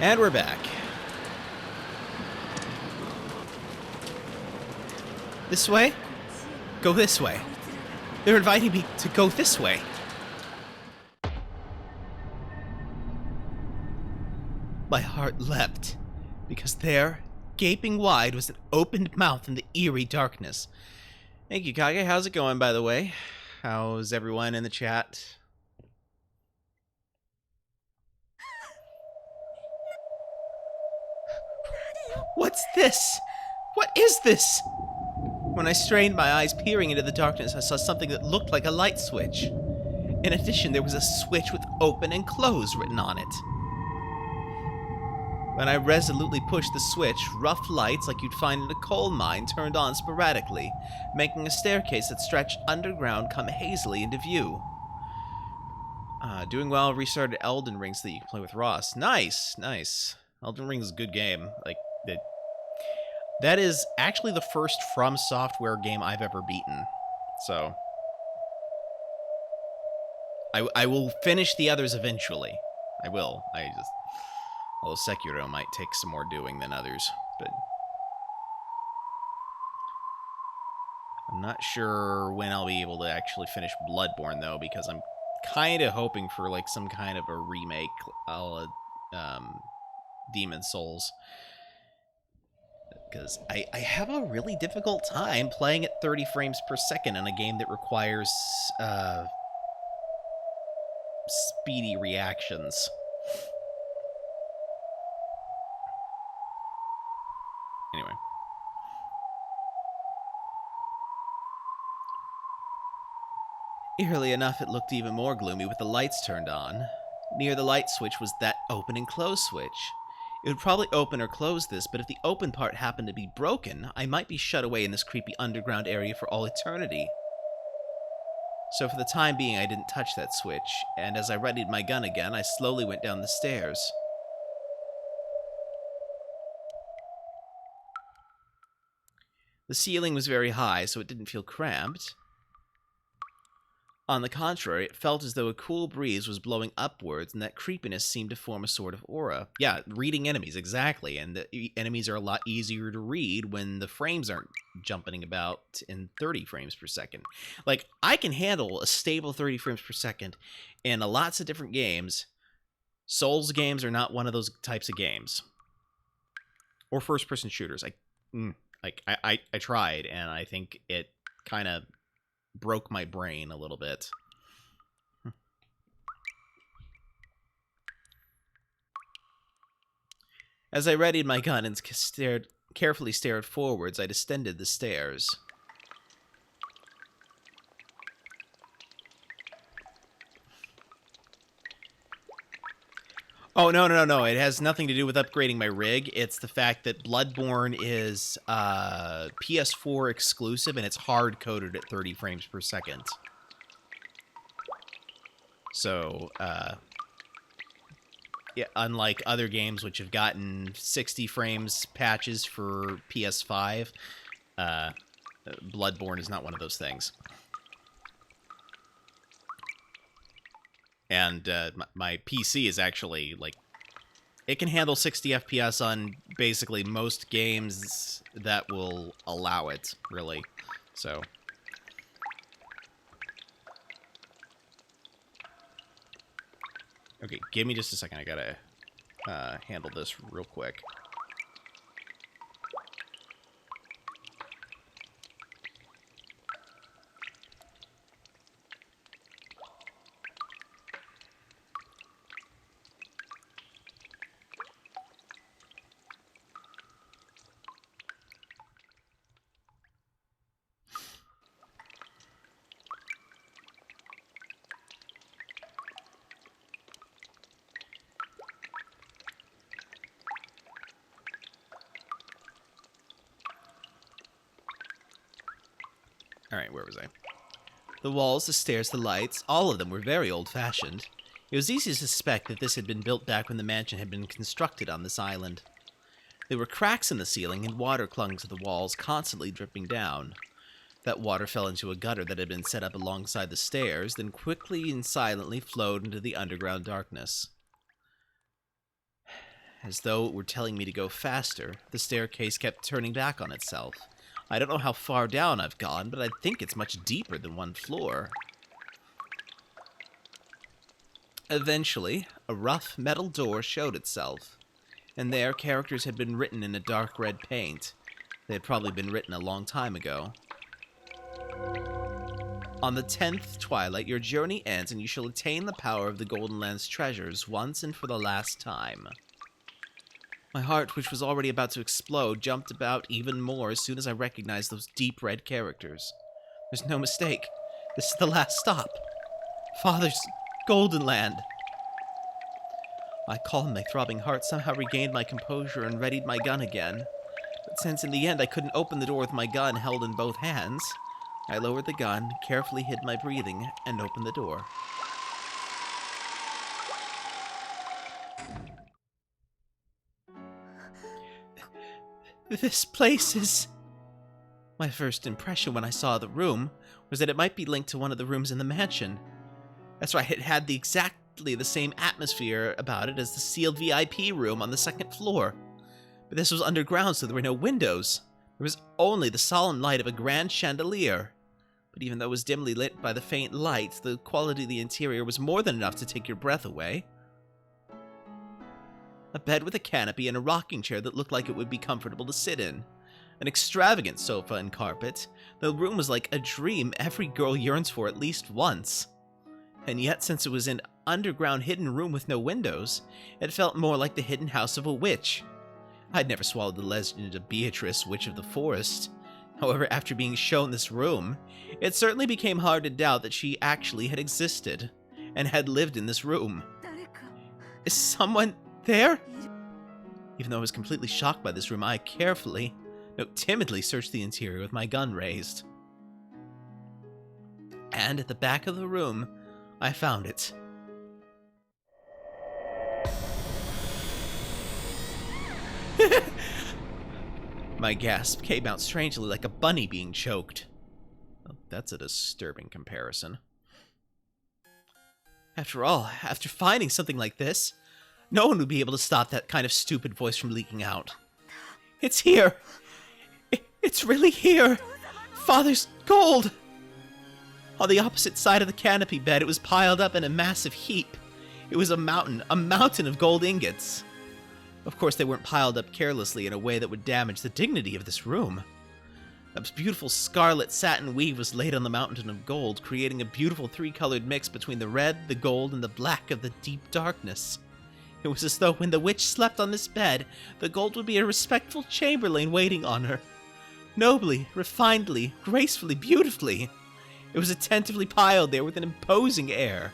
And we're back. This way? Go this way. They're inviting me to go this way. My heart leapt, because there, gaping wide, was an opened mouth in the eerie darkness. Thank you, Kage. How's it going, by the way? How's everyone in the chat? What's this? What is this? When I strained my eyes, peering into the darkness, I saw something that looked like a light switch. In addition, there was a switch with open and close written on it. When I resolutely pushed the switch, rough lights like you'd find in a coal mine turned on sporadically, making a staircase that stretched underground come hazily into view. Doing well, restarted Elden Ring so that you can play with Ross. Nice, nice. Elden Ring is a good game. Like, that is actually the first From Software game I've ever beaten. So, I will finish the others eventually. I will. Although Sekiro might take some more doing than others, but I'm not sure when I'll be able to actually finish Bloodborne, though, because I'm kind of hoping for, like, some kind of a remake a la Demon Souls. Because I have a really difficult time playing at 30 frames per second in a game that requires speedy reactions. Anyway. Eerily enough, it looked even more gloomy with the lights turned on. Near the light switch was that open and close switch. It would probably open or close this, but if the open part happened to be broken, I might be shut away in this creepy underground area for all eternity. So for the time being, I didn't touch that switch, and as I readied my gun again, I slowly went down the stairs. The ceiling was very high, so it didn't feel cramped. On the contrary, it felt as though a cool breeze was blowing upwards, and that creepiness seemed to form a sort of aura. Yeah, reading enemies, exactly. And the enemies are a lot easier to read when the frames aren't jumping about in 30 frames per second. Like, I can handle a stable 30 frames per second in lots of different games. Souls games are not one of those types of games. Or first-person shooters. I tried, and I think it kind of broke my brain a little bit. As I readied my gun and carefully stared forwards, I descended the stairs. Oh, no. It has nothing to do with upgrading my rig. It's the fact that Bloodborne is PS4 exclusive, and it's hard-coded at 30 frames per second. So, yeah, unlike other games which have gotten 60 frames patches for PS5, Bloodborne is not one of those things. And my PC is actually, like, it can handle 60 FPS on basically most games that will allow it, really. So. Okay, give me just a second. I gotta handle this real quick. Alright, where was I? The walls, the stairs, the lights, all of them were very old-fashioned. It was easy to suspect that this had been built back when the mansion had been constructed on this island. There were cracks in the ceiling, and water clung to the walls, constantly dripping down. That water fell into a gutter that had been set up alongside the stairs, then quickly and silently flowed into the underground darkness. as though it were telling me to go faster. The staircase kept turning back on itself. I don't know how far down I've gone, but I think it's much deeper than one floor. Eventually, a rough metal door showed itself, and there characters had been written in a dark red paint. They had probably been written a long time ago. On the 10th twilight, your journey ends, and you shall attain the power of the Golden Land's treasures once and for the last time. My heart, which was already about to explode, jumped about even more as soon as I recognized those deep red characters. There's no mistake. This is the last stop. Father's Golden Land. I calmed my throbbing heart, somehow regained my composure, and readied my gun again. But since in the end I couldn't open the door with my gun held in both hands, I lowered the gun, carefully hid my breathing, and opened the door. This place is... My first impression when I saw the room was that it might be linked to one of the rooms in the mansion. That's right, it had exactly the same atmosphere about it as the sealed VIP room on the second floor. But this was underground, so there were no windows. There was only the solemn light of a grand chandelier. But even though it was dimly lit by the faint light, the quality of the interior was more than enough to take your breath away. A bed with a canopy and a rocking chair that looked like it would be comfortable to sit in. An extravagant sofa and carpet. The room was like a dream every girl yearns for at least once. And yet, since it was an underground hidden room with no windows, it felt more like the hidden house of a witch. I'd never swallowed the legend of Beatrice, Witch of the Forest. However, after being shown this room, it certainly became hard to doubt that she actually had existed, and had lived in this room. Is someone there? Even though I was completely shocked by this room, I carefully, no, timidly searched the interior with my gun raised. And at the back of the room, I found it. My gasp came out strangely like a bunny being choked. Well, that's a disturbing comparison. After all, after finding something like this, no one would be able to stop that kind of stupid voice from leaking out. It's here! It's really here! Father's gold! On the opposite side of the canopy bed, it was piled up in a massive heap. It was a mountain of gold ingots. Of course, they weren't piled up carelessly in a way that would damage the dignity of this room. A beautiful scarlet satin weave was laid on the mountain of gold, creating a beautiful three-colored mix between the red, the gold, and the black of the deep darkness. It was as though when the witch slept on this bed, the gold would be a respectful chamberlain waiting on her. Nobly, refinedly, gracefully, beautifully. It was attentively piled there with an imposing air.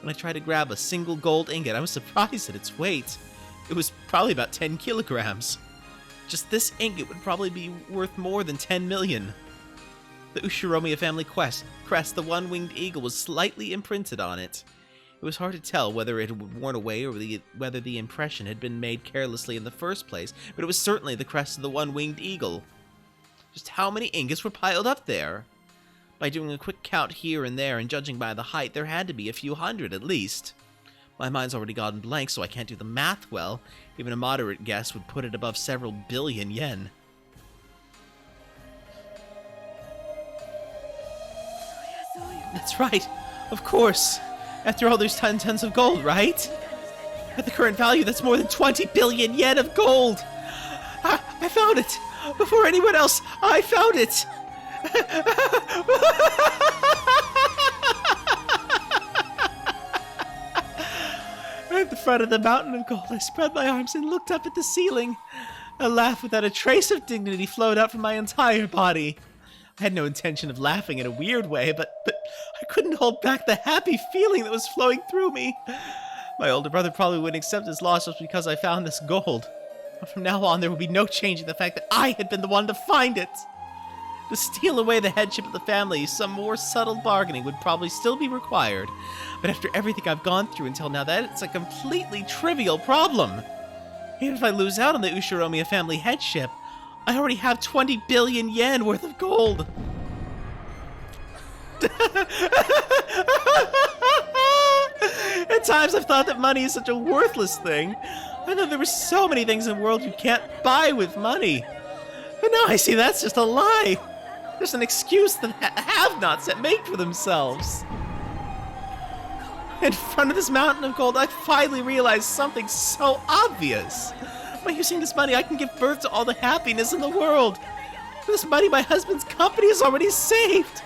When I tried to grab a single gold ingot, I was surprised at its weight. It was probably about 10 kilograms. Just this ingot would probably be worth more than 10 million. The Ushiromiya family crest, the one-winged eagle, was slightly imprinted on it. It was hard to tell whether it had worn away or whether the impression had been made carelessly in the first place, but it was certainly the crest of the one-winged eagle. Just how many ingots were piled up there? By doing a quick count here and there and judging by the height, there had to be a few hundred at least. My mind's already gone blank, so I can't do the math well. Even a moderate guess would put it above several billion yen. That's right, of course. After all, there's tons of gold, right? At the current value, that's more than 20 billion yen of gold! I found it! Before anyone else, I found it! At the front of the mountain of gold, I spread my arms and looked up at the ceiling. A laugh without a trace of dignity flowed out from my entire body. I had no intention of laughing in a weird way, but I couldn't hold back the happy feeling that was flowing through me. My older brother probably wouldn't accept his loss just because I found this gold. But from now on, there would be no changing the fact that I had been the one to find it. To steal away the headship of the family, some more subtle bargaining would probably still be required. But after everything I've gone through until now, that's a completely trivial problem. Even if I lose out on the Ushiromiya family headship, I already have 20 billion yen worth of gold. At times I've thought that money is such a worthless thing. I thought there were so many things in the world you can't buy with money. But now I see that's just a lie. There's an excuse that have-nots that make for themselves. In front of this mountain of gold, I finally realized something so obvious. By using this money, I can give birth to all the happiness in the world. For this money, my husband's company is already saved.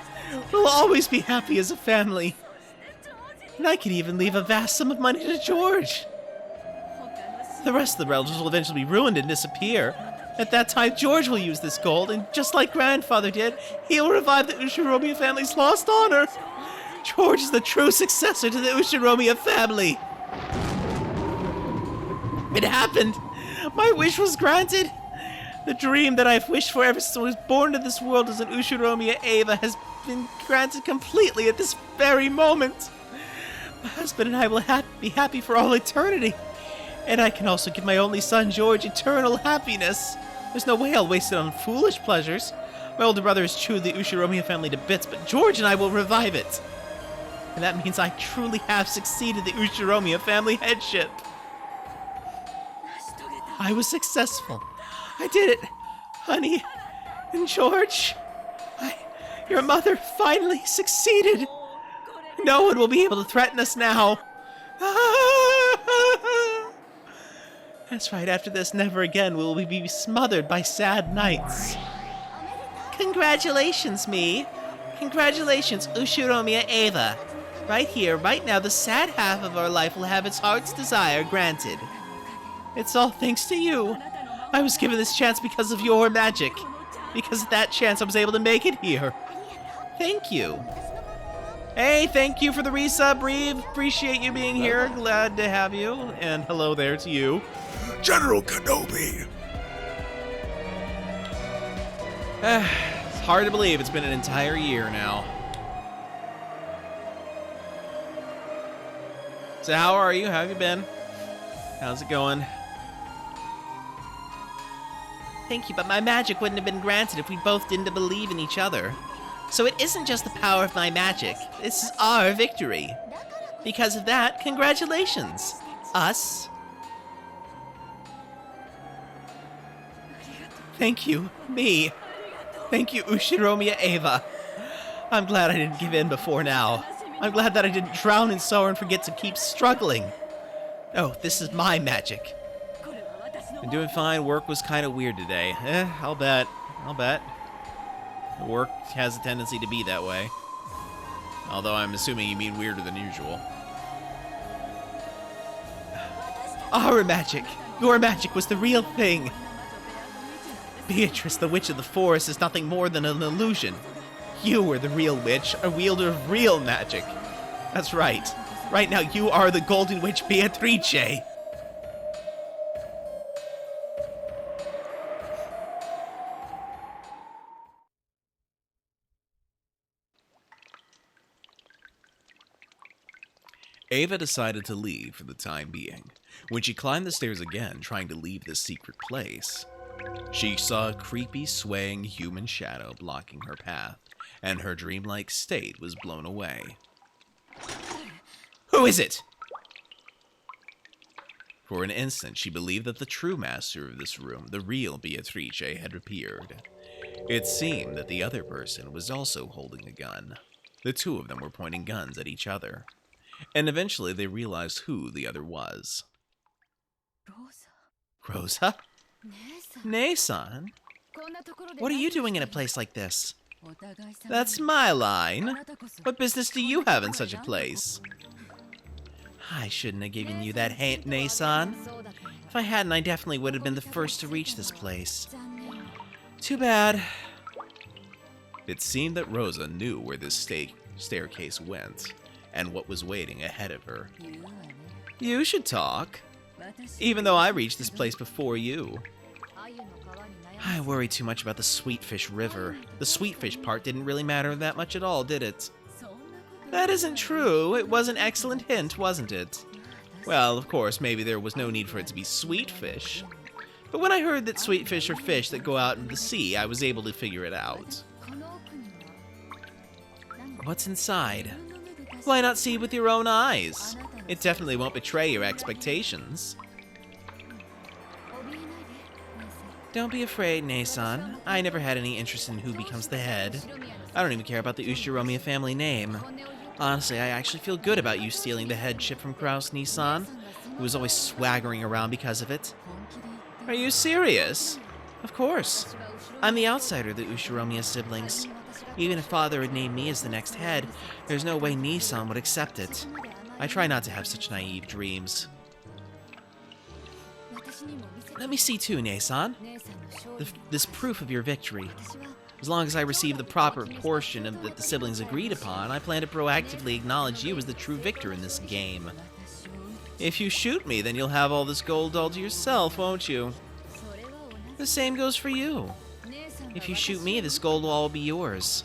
We'll always be happy as a family. And I can even leave a vast sum of money to George. The rest of the relatives will eventually be ruined and disappear. At that time, George will use this gold, and just like grandfather did, he will revive the Ushiromiya family's lost honor. George is the true successor to the Ushiromiya family. It happened. My wish was granted. The dream that I've wished for ever since I was born into this world as an Ushiromiya Eva has been granted completely at this very moment. My husband and I will be happy for all eternity. And I can also give my only son, George, eternal happiness. There's no way I'll waste it on foolish pleasures. My older brother has chewed the Ushiromiya family to bits, but George and I will revive it. And that means I truly have succeeded the Ushiromiya family headship. I was successful. I did it. Honey and George. Your mother finally succeeded. No one will be able to threaten us now. That's right, after this, never again will we be smothered by sad nights. Congratulations, me. Congratulations, Ushiromiya Eva. Right here, right now, the sad half of our life will have its heart's desire granted. It's all thanks to you. I was given this chance because of your magic. Because of that chance, I was able to make it here. Thank you. Hey, thank you for the resub, Reeve. Appreciate you being here. Glad to have you. And hello there to you. General Kenobi. It's hard to believe it's been an entire year now. So how are you? How have you been? How's it going? Thank you, but my magic wouldn't have been granted if we both didn't believe in each other. So it isn't just the power of my magic. This is our victory. Because of that, congratulations. Us. Thank you, me. Thank you, Ushiromiya Eva. I'm glad I didn't give in before now. I'm glad that I didn't drown in sorrow and forget to keep struggling. Oh, this is my magic. Been doing fine. Work was kind of weird today. I'll bet. Work has a tendency to be that way. Although I'm assuming you mean weirder than usual. Our magic. Your magic was the real thing. Beatrice, the Witch of the Forest, is nothing more than an illusion. You were the real witch, a wielder of real magic. That's right. Right now, you are the Golden Witch Beatrice. Ava decided to leave for the time being. When she climbed the stairs again, trying to leave this secret place, she saw a creepy, swaying human shadow blocking her path, and her dreamlike state was blown away. Who is it? For an instant, she believed that the true master of this room, the real Beatrice, had appeared. It seemed that the other person was also holding a gun. The two of them were pointing guns at each other. And eventually they realized who the other was. Rosa? Nei-san? What are you doing in a place like this? That's my line. What business do you have in such a place? I shouldn't have given you that hint, Nei-san. If I hadn't, I definitely would have been the first to reach this place. Too bad. It seemed that Rosa knew where this staircase went, and what was waiting ahead of her. You should talk. Even though I reached this place before you. I worry too much about the Sweetfish River. The Sweetfish part didn't really matter that much at all, did it? That isn't true. It was an excellent hint, wasn't it? Well, of course, maybe there was no need for it to be sweetfish. But when I heard that sweetfish are fish that go out into the sea, I was able to figure it out. What's inside? Why not see with your own eyes? It definitely won't betray your expectations. Don't be afraid, Nason. I never had any interest in who becomes the head. I don't even care about the Ushiromiya family name. Honestly, I actually feel good about you stealing the headship from Kraus Nissan, who was always swaggering around because of it. Are you serious? Of course. I'm the outsider of the Ushiromiya siblings. Even if Father had named me as the next head, there's no way Nissan would accept it. I try not to have such naive dreams. Let me see too, Nason. This proof of your victory. As long as I receive the proper portion of that the siblings agreed upon, I plan to proactively acknowledge you as the true victor in this game. If you shoot me, then you'll have all this gold all to yourself, won't you? The same goes for you. If you shoot me, this gold will all be yours.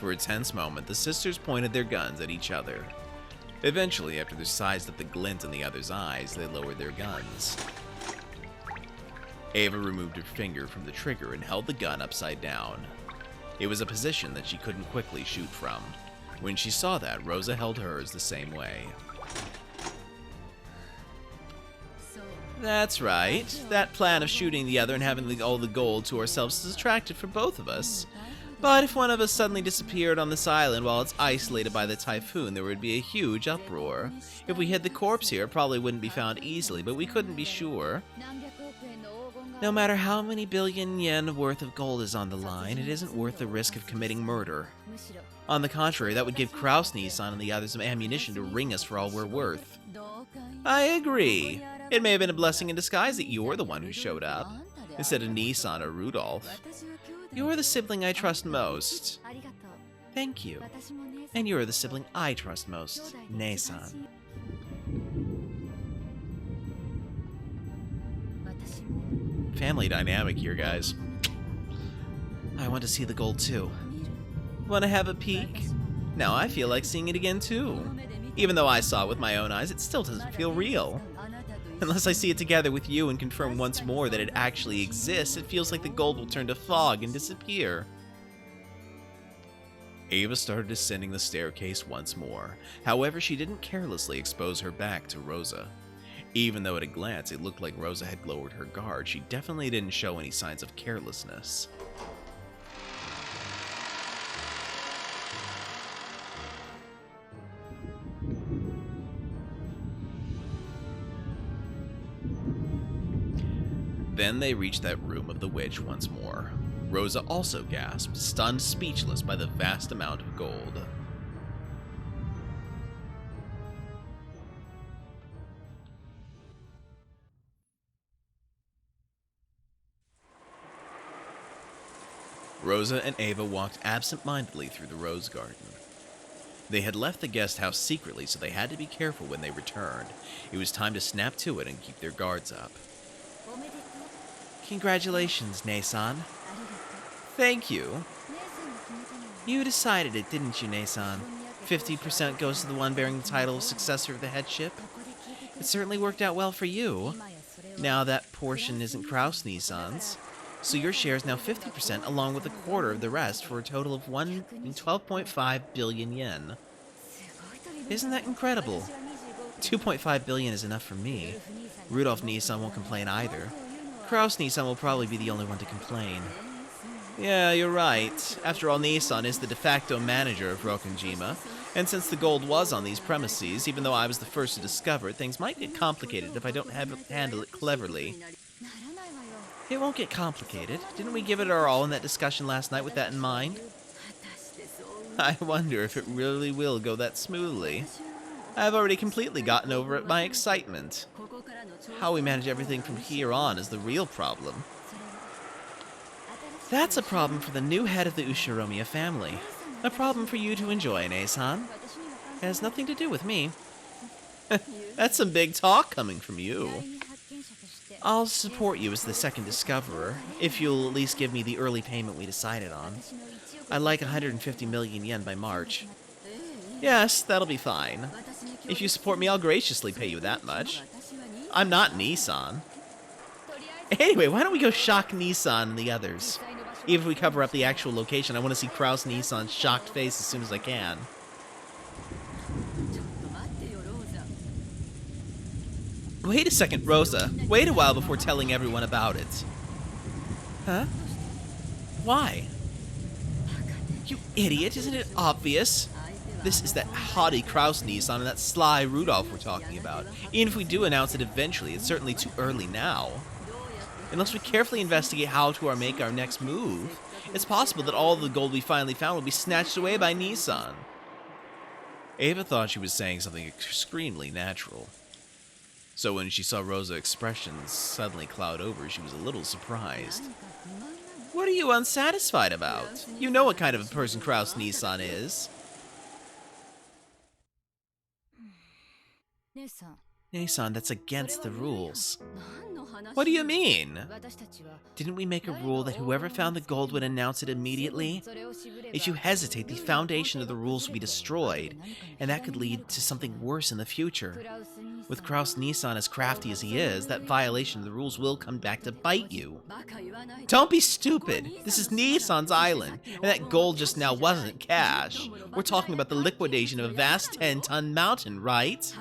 For a tense moment, the sisters pointed their guns at each other. Eventually, after they sized up the glint in the other's eyes, they lowered their guns. Ava removed her finger from the trigger and held the gun upside down. It was a position that she couldn't quickly shoot from. When she saw that, Rosa held hers the same way. That's right. That plan of shooting the other and having all the gold to ourselves is attractive for both of us. But if one of us suddenly disappeared on this island while it's isolated by the typhoon, there would be a huge uproar. If we hid the corpse here, it probably wouldn't be found easily, but we couldn't be sure. No matter how many billion yen worth of gold is on the line, it isn't worth the risk of committing murder. On the contrary, that would give Kraus Nissan and the others some ammunition to ring us for all we're worth. I agree. It may have been a blessing in disguise that you're the one who showed up, instead of Nissan or Rudolph. You're the sibling I trust most. Thank you. And you're the sibling I trust most, Nason. Family dynamic here, guys. I want to see the gold too. Want to have a peek? Now I feel like seeing it again too. Even though I saw it with my own eyes, it still doesn't feel real. Unless I see it together with you and confirm once more that it actually exists, it feels like the gold will turn to fog and disappear. Ava started descending the staircase once more. However, she didn't carelessly expose her back to Rosa. Even though at a glance it looked like Rosa had lowered her guard, she definitely didn't show any signs of carelessness. Then they reached that room of the witch once more. Rosa also gasped, stunned speechless by the vast amount of gold. Rosa and Ava walked absent-mindedly through the rose garden. They had left the guest house secretly, so they had to be careful when they returned. It was time to snap to it and keep their guards up. Congratulations, Nason. Thank you. You decided it, didn't you, Nason? 50% goes to the one bearing the title of successor of the headship. It certainly worked out well for you. Now that portion isn't Kraus Nissan's, so your share is now 50% along with a quarter of the rest for a total of 12.5 billion yen. Isn't that incredible? 2.5 billion is enough for me. Rudolph Nissan won't complain either. Kraus Nissan will probably be the only one to complain. Yeah, you're right. After all, Nissan is the de facto manager of Rokkenjima, and since the gold was on these premises, even though I was the first to discover it, things might get complicated if I don't handle it cleverly. It won't get complicated. Didn't we give it our all in that discussion last night with that in mind? I wonder if it really will go that smoothly. I've already completely gotten over my excitement. How we manage everything from here on is the real problem. That's a problem for the new head of the Ushiromiya family. A problem for you to enjoy, Nason. It has nothing to do with me. That's some big talk coming from you. I'll support you as the second discoverer, if you'll at least give me the early payment we decided on. I'd like 150 million yen by March. Yes, that'll be fine. If you support me, I'll graciously pay you that much. I'm not Nissan. Anyway, why don't we go shock Nissan and the others? Even if we cover up the actual location, I want to see Kraus Nissan's shocked face as soon as I can. Wait a second, Rosa. Wait a while before telling everyone about it. Huh? Why? You idiot, isn't it obvious? This is that haughty Kraus Nissan and that sly Rudolph we're talking about. Even if we do announce it eventually, it's certainly too early now. Unless we carefully investigate how to make our next move, it's possible that all of the gold we finally found will be snatched away by Nissan. Ava thought she was saying something extremely natural. So when she saw Rosa's expression suddenly cloud over, she was a little surprised. What are you unsatisfied about? You know what kind of a person Kraus Nissan is. Nissan, that's against the rules. What do you mean? Didn't we make a rule that whoever found the gold would announce it immediately? If you hesitate, the foundation of the rules will be destroyed, and that could lead to something worse in the future. With Kraus Nissan as crafty as he is, that violation of the rules will come back to bite you. Don't be stupid! This is Nissan's island, and that gold just now wasn't cash. We're talking about the liquidation of a vast 10-ton mountain, right?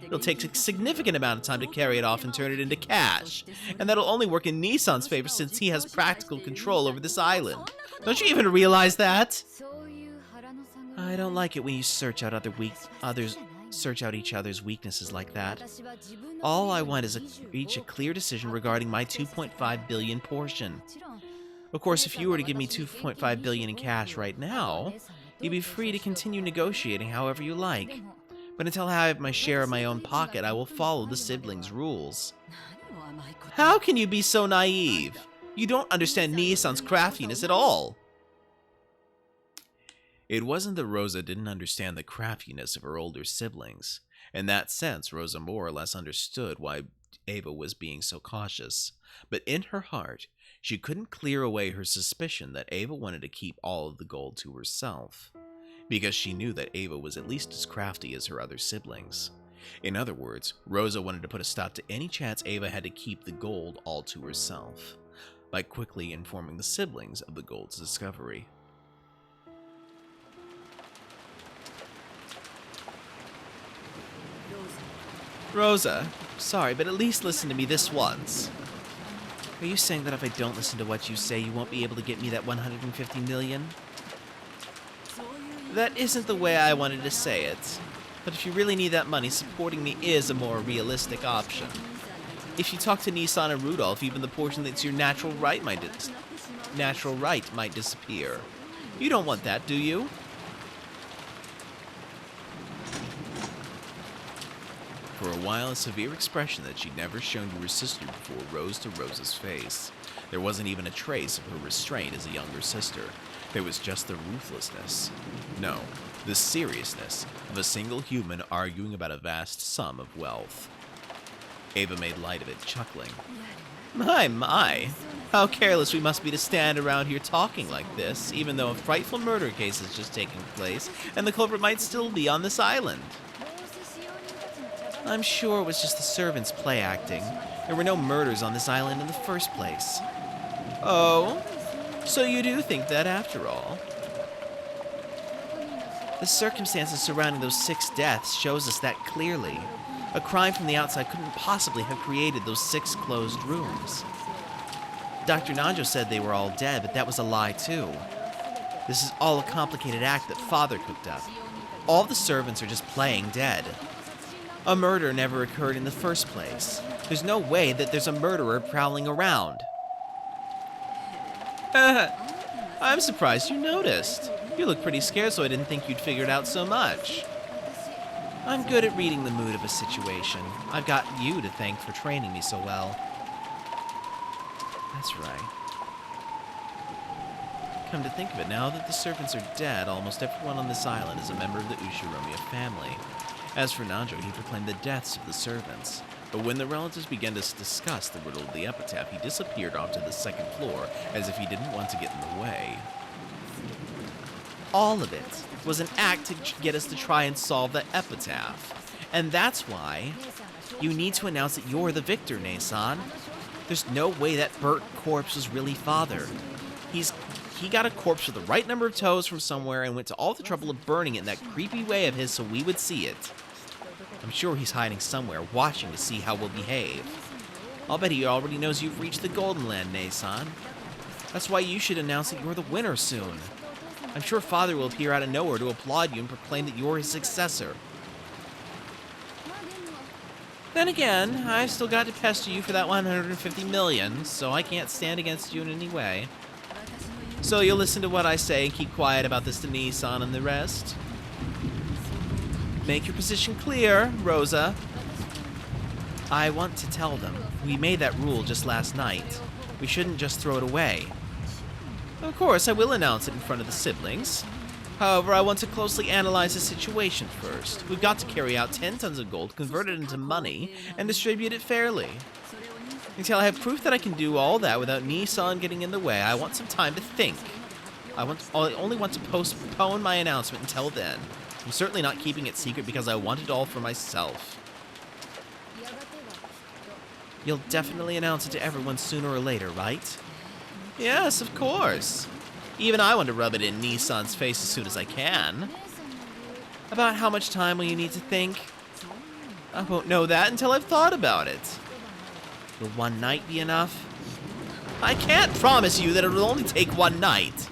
It'll take a significant amount of time to carry it off and turn it into cash, and that'll only work in Nissan's favor since he has practical control over this island. Don't you even realize that? I don't like it when you search out each other's weaknesses like that. All I want is to reach a clear decision regarding my 2.5 billion portion. Of course, if you were to give me 2.5 billion in cash right now, you'd be free to continue negotiating however you like. But until I have my share in my own pocket, I will follow the siblings' rules. How can you be so naive? You don't understand Nissan's craftiness at all. It wasn't that Rosa didn't understand the craftiness of her older siblings. In that sense, Rosa more or less understood why Ava was being so cautious. But in her heart, she couldn't clear away her suspicion that Ava wanted to keep all of the gold to herself, because she knew that Ava was at least as crafty as her other siblings. In other words, Rosa wanted to put a stop to any chance Ava had to keep the gold all to herself, by quickly informing the siblings of the gold's discovery. Rosa, sorry, but at least listen to me this once. Are you saying that if I don't listen to what you say, you won't be able to get me that 150 million? That isn't the way I wanted to say it. But if you really need that money, supporting me is a more realistic option. If you talk to Nissan and Rudolph, even the portion that's your natural right might disappear. You don't want that, do you? For a while, a severe expression that she'd never shown to her sister before rose to Rosa's face. There wasn't even a trace of her restraint as a younger sister. There was just the ruthlessness. No, the seriousness of a single human arguing about a vast sum of wealth. Ava made light of it, chuckling. My. How careless we must be to stand around here talking like this, even though a frightful murder case has just taken place, and the culprit might still be on this island. I'm sure it was just the servants play acting. There were no murders on this island in the first place. Oh? So you do think that after all? The circumstances surrounding those 6 deaths shows us that clearly. A crime from the outside couldn't possibly have created those 6 closed rooms. Dr. Nanjo said they were all dead, but that was a lie too. This is all a complicated act that Father cooked up. All the servants are just playing dead. A murder never occurred in the first place. There's no way that there's a murderer prowling around. I'm surprised you noticed. You look pretty scared, so I didn't think you'd figured out so much. I'm good at reading the mood of a situation. I've got you to thank for training me so well. That's right. Come to think of it, now that the servants are dead, almost everyone on this island is a member of the Ushiromiya family. As for Nanjo, he proclaimed the deaths of the servants. But when the relatives began to discuss the riddle of the epitaph, he disappeared onto the 2nd floor, as if he didn't want to get in the way. All of it was an act to get us to try and solve the epitaph. And that's why you need to announce that you're the victor, Nissan. There's no way that burnt corpse was really Father. He got a corpse with the right number of toes from somewhere and went to all the trouble of burning it in that creepy way of his so we would see it. I'm sure he's hiding somewhere, watching to see how we'll behave. I'll bet he already knows you've reached the Golden Land, Nei-san. That's why you should announce that you're the winner soon. I'm sure Father will appear out of nowhere to applaud you and proclaim that you're his successor. Then again, I've still got to pester you for that 150 million, so I can't stand against you in any way. So you'll listen to what I say and keep quiet about this to Nei-san and the rest? Make your position clear, Rosa. I want to tell them. We made that rule just last night. We shouldn't just throw it away. Of course, I will announce it in front of the siblings. However, I want to closely analyze the situation first. We've got to carry out 10 tons of gold, convert it into money, and distribute it fairly. Until I have proof that I can do all that without Nei-san getting in the way, I want some time to think. I only want to postpone my announcement until then. I'm certainly not keeping it secret because I want it all for myself. You'll definitely announce it to everyone sooner or later, right? Yes, of course. Even I want to rub it in Nei-san's face as soon as I can. About how much time will you need to think? I won't know that until I've thought about it. Will one night be enough? I can't promise you that it will only take one night.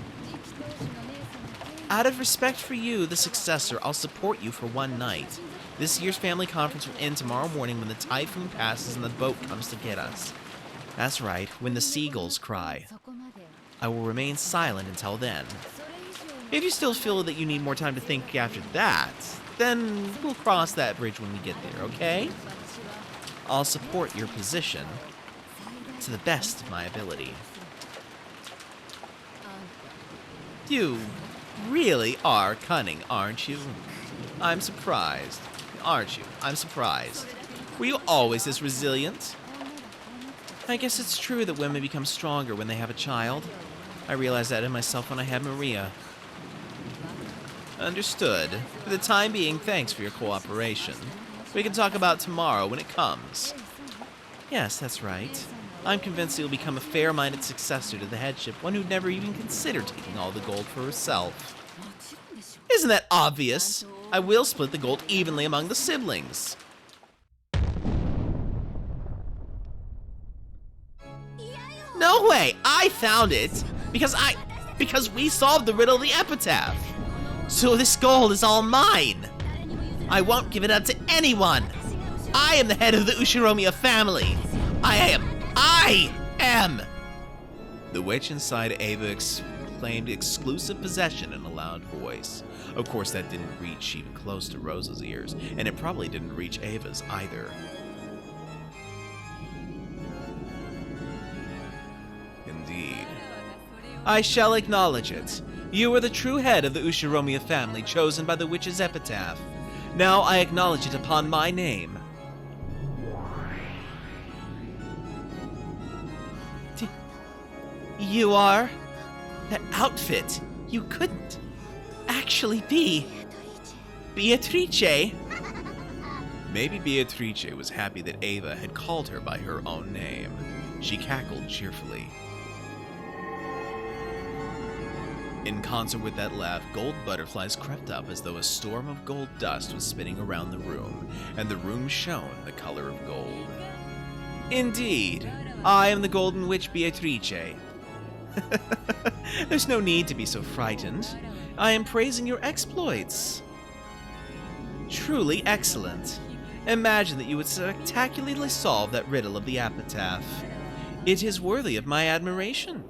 Out of respect for you, the successor, I'll support you for one night. This year's family conference will end tomorrow morning when the typhoon passes and the boat comes to get us. That's right, when the seagulls cry. I will remain silent until then. If you still feel that you need more time to think after that, then we'll cross that bridge when we get there, okay? I'll support your position to the best of my ability. You really are cunning, aren't you? I'm surprised. Aren't you? I'm surprised. Were you always this resilient? I guess it's true that women become stronger when they have a child. I realized that in myself when I had Maria. Understood. For the time being, thanks for your cooperation. We can talk about tomorrow when it comes. Yes, that's right. I'm convinced you'll become a fair-minded successor to the headship, one who'd never even considered taking all the gold for herself. Isn't that obvious? I will split the gold evenly among the siblings. No way! I found it! Because we solved the riddle of the epitaph! So this gold is all mine! I won't give it up to anyone! I am the head of the Ushiromiya family! I am! The witch inside Ava claimed exclusive possession in a loud voice. Of course, that didn't reach even close to Rosa's ears, and it probably didn't reach Ava's either. Indeed. I shall acknowledge it. You are the true head of the Ushiromiya family chosen by the witch's epitaph. Now I acknowledge it upon my name. You are? That outfit, you couldn't actually be Beatrice. Maybe Beatrice was happy that Ava had called her by her own name. She cackled cheerfully. In concert with that laugh, gold butterflies crept up as though a storm of gold dust was spinning around the room, and the room shone the color of gold. Indeed, I am the Golden Witch Beatrice. There's no need to be so frightened. I am praising your exploits. Truly excellent. Imagine that you would spectacularly solve that riddle of the epitaph. It is worthy of my admiration.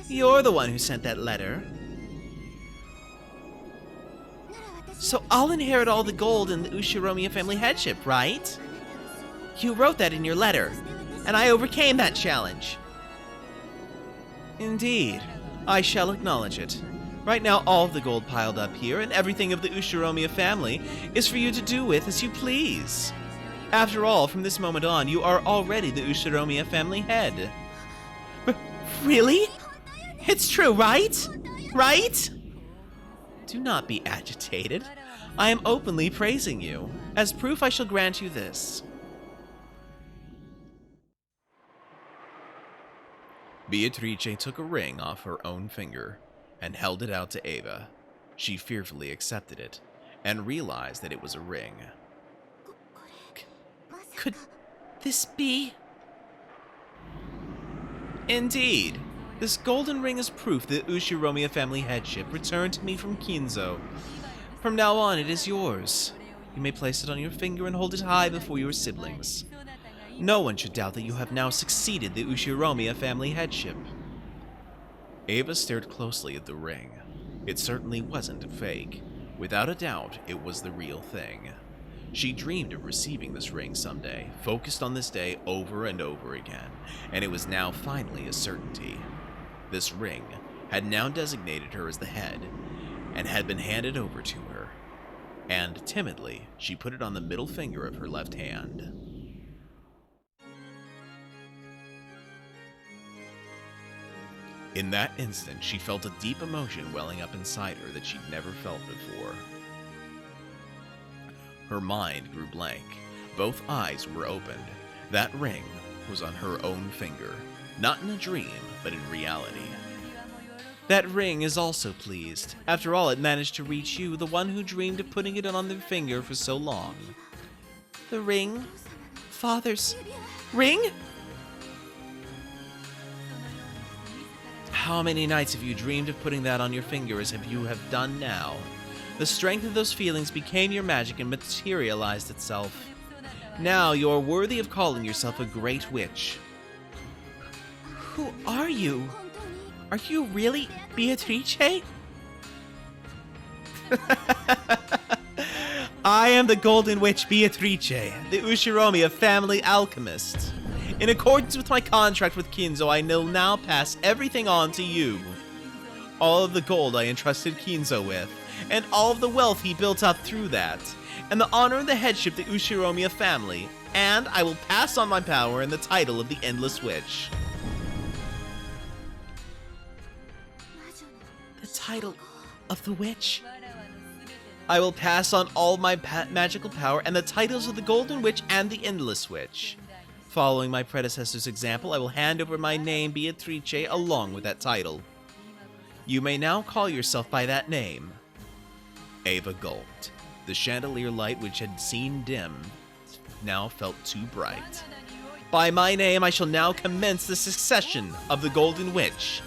You're the one who sent that letter. So I'll inherit all the gold in the Ushiromiya family headship, right? You wrote that in your letter, and I overcame that challenge. Indeed. I shall acknowledge it. Right now, all of the gold piled up here, and everything of the Ushiromiya family, is for you to do with as you please. After all, from this moment on, you are already the Ushiromiya family head. Really? It's true, right? Right? Do not be agitated. I am openly praising you. As proof, I shall grant you this. Beatrice took a ring off her own finger and held it out to Ava. She fearfully accepted it and realized that it was a ring. Could this be? Indeed. This golden ring is proof that Ushiromiya family headship returned to me from Kinzo. From now on, it is yours. You may place it on your finger and hold it high before your siblings. No one should doubt that you have now succeeded the Ushiromiya family headship. Ava stared closely at the ring. It certainly wasn't fake. Without a doubt, it was the real thing. She dreamed of receiving this ring someday, focused on this day over and over again, and it was now finally a certainty. This ring had now designated her as the head, and had been handed over to her. And timidly, she put it on the middle finger of her left hand. In that instant, she felt a deep emotion welling up inside her that she'd never felt before. Her mind grew blank. Both eyes were opened. That ring was on her own finger. Not in a dream, but in reality. That ring is also pleased. After all, it managed to reach you, the one who dreamed of putting it on their finger for so long. The ring? Father's ring? How many nights have you dreamed of putting that on your finger as you have done now? The strength of those feelings became your magic and materialized itself. Now you're worthy of calling yourself a great witch. Who are you? Are you really Beatrice? I am the Golden Witch Beatrice, the Ushiromiya family alchemist. In accordance with my contract with Kinzo, I will now pass everything on to you. All of the gold I entrusted Kinzo with, and all of the wealth he built up through that, and the honor and the headship of the Ushiromiya family, and I will pass on my power and the title of the Endless Witch. The title of the witch? I will pass on all my magical power and the titles of the Golden Witch and the Endless Witch. Following my predecessor's example, I will hand over my name, Beatrice, along with that title. You may now call yourself by that name. Ava gulped. The chandelier light, which had seemed dim, now felt too bright. By my name, I shall now commence the succession of the Golden Witch.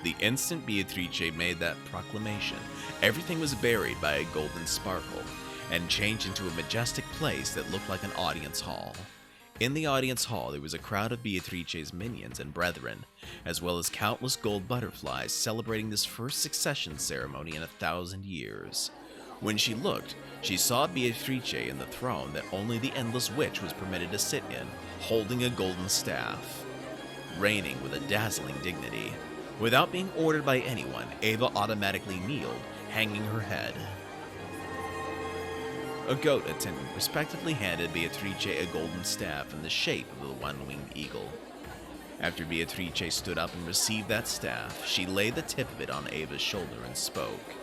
The instant Beatrice made that proclamation, everything was buried by a golden sparkle, and changed into a majestic place that looked like an audience hall. In the audience hall, there was a crowd of Beatrice's minions and brethren, as well as countless gold butterflies celebrating this first succession ceremony in 1,000 years. When she looked, she saw Beatrice in the throne that only the Endless Witch was permitted to sit in, holding a golden staff, reigning with a dazzling dignity. Without being ordered by anyone, Ava automatically kneeled, hanging her head. A goat attendant respectively handed Beatrice a golden staff in the shape of the one-winged eagle. After Beatrice stood up and received that staff, she laid the tip of it on Ava's shoulder and spoke.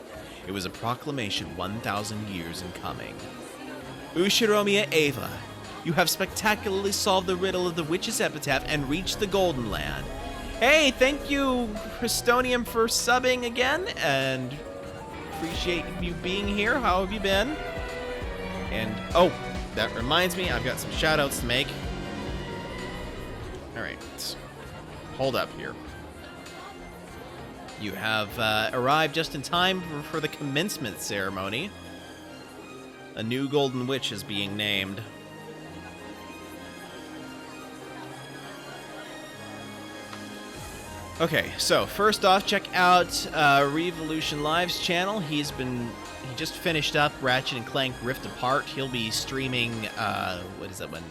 It was a proclamation 1,000 years in coming. Ushiromiya Ava, you have spectacularly solved the riddle of the witch's epitaph and reached the Golden Land. Hey, thank you, Christonium, for subbing again, and appreciate you being here. How have you been? And, oh, that reminds me, I've got some shout-outs to make. Alright, hold up here. You have arrived just in time for the commencement ceremony. A new Golden Witch is being named. Okay, so first off, check out Revolution Live's channel. He just finished up Ratchet and Clank Rift Apart. He'll be streaming, what is that one?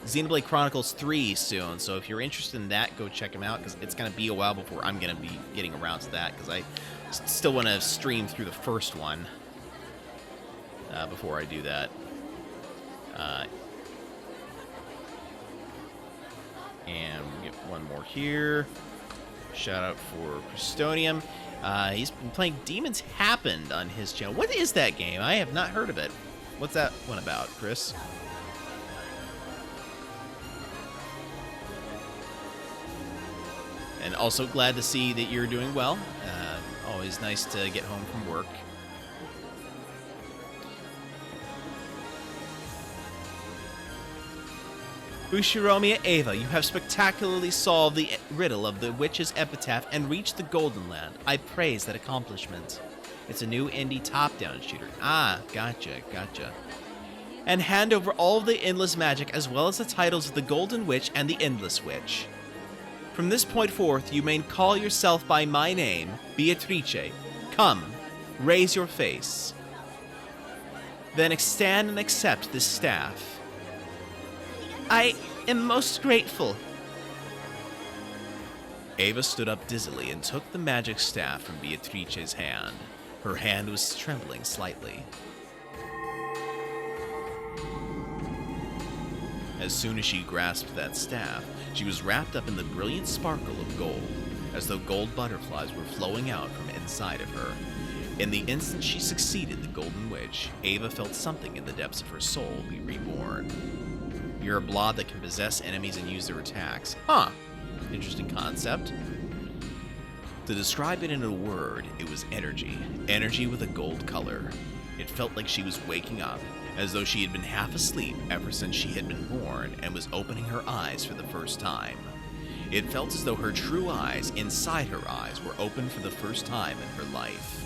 Xenoblade Chronicles 3 soon. So if you're interested in that, go check him out, because it's going to be a while before I'm going to be getting around to that, because I still want to stream through the first one before I do that. And we get one more here. Shout out for Christonium. He's been playing Demons Happened on his channel. What is that game? I have not heard of it. What's that one about, Chris? And also glad to see that you're doing well. Always nice to get home from work. Ushiromiya Eva, you have spectacularly solved the riddle of the witch's epitaph and reached the Golden Land. I praise that accomplishment. It's a new indie top-down shooter. Ah, gotcha. And hand over all of the Endless Magic as well as the titles of the Golden Witch and the Endless Witch. From this point forth, you may call yourself by my name, Beatrice. Come, raise your face. Then stand and accept this staff. I am most grateful. Ava stood up dizzily and took the magic staff from Beatrice's hand. Her hand was trembling slightly. As soon as she grasped that staff, she was wrapped up in the brilliant sparkle of gold, as though gold butterflies were flowing out from inside of her. In the instant she succeeded the Golden Witch, Ava felt something in the depths of her soul be reborn. You're a blob that can possess enemies and use their attacks. Huh. Interesting concept. To describe it in a word, it was energy. Energy with a gold color. It felt like she was waking up, as though she had been half asleep ever since she had been born and was opening her eyes for the first time. It felt as though her true eyes, inside her eyes, were open for the first time in her life.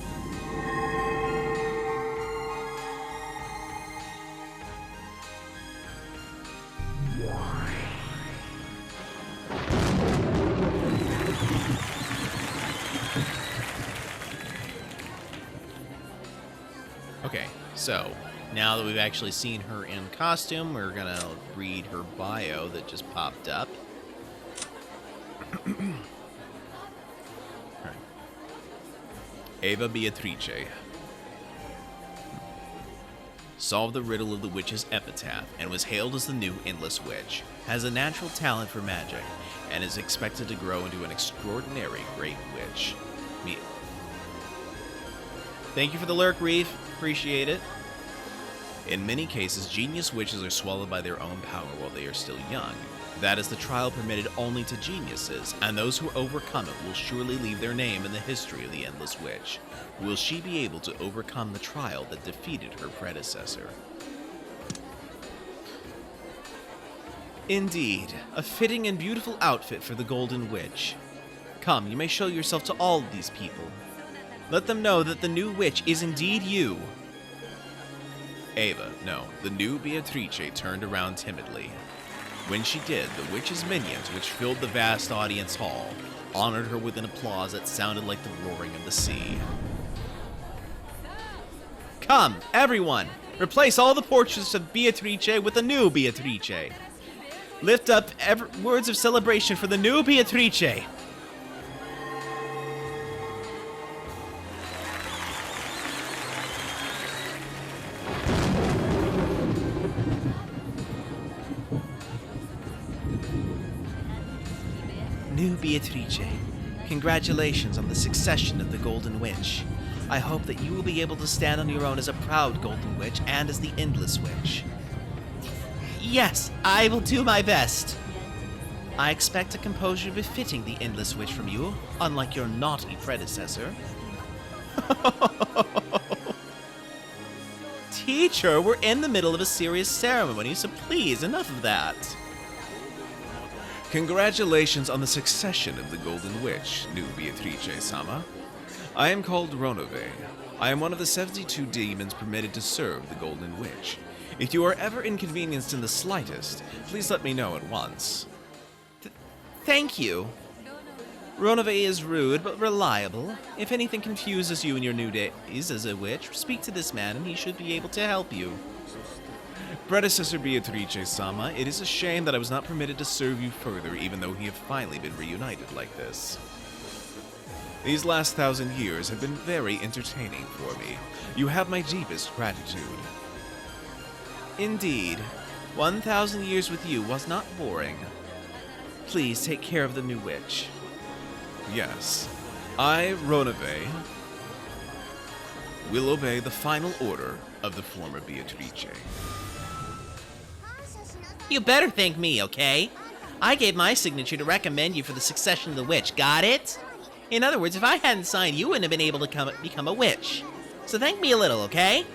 Okay, so now that we've actually seen her in costume, we're gonna read her bio that just popped up. Right. Ava Beatrice solved the riddle of the witch's epitaph and was hailed as the new Endless Witch, has a natural talent for magic, and is expected to grow into an extraordinary great witch. Thank you for the lurk, Reef. Appreciate it. In many cases, genius witches are swallowed by their own power while they are still young. That is the trial permitted only to geniuses, and those who overcome it will surely leave their name in the history of the Endless Witch. Will she be able to overcome the trial that defeated her predecessor? Indeed, a fitting and beautiful outfit for the Golden Witch. Come, you may show yourself to all of these people. Let them know that the new witch is indeed you. Ava, no, the new Beatrice turned around timidly. When she did, the witch's minions, which filled the vast audience hall, honored her with an applause that sounded like the roaring of the sea. Come, everyone! Replace all the portraits of Beatrice with a new Beatrice. Lift up words of celebration for the new Beatrice. New Beatrice, congratulations on the succession of the Golden Witch. I hope that you will be able to stand on your own as a proud Golden Witch and as the Endless Witch. Yes, I will do my best. I expect a composure befitting the Endless Witch from you, unlike your naughty predecessor. Teacher, we're in the middle of a serious ceremony, so please, enough of that. Congratulations on the succession of the Golden Witch, new Beatrice-sama. I am called Ronove. I am one of the 72 demons permitted to serve the Golden Witch. If you are ever inconvenienced in the slightest, please let me know at once. Thank you. Ronove is rude but reliable. If anything confuses you in your new days as a witch, speak to this man and he should be able to help you. Predecessor Beatrice-sama, it is a shame that I was not permitted to serve you further even though we have finally been reunited like this. These last 1,000 years have been very entertaining for me. You have my deepest gratitude. Indeed. 1,000 years with you was not boring. Please take care of the new witch. Yes. I, Ronove, will obey the final order of the former Beatrice. You better thank me, okay? I gave my signature to recommend you for the succession of the witch. Got it? In other words, if I hadn't signed, you wouldn't have been able to become a witch. So thank me a little, okay?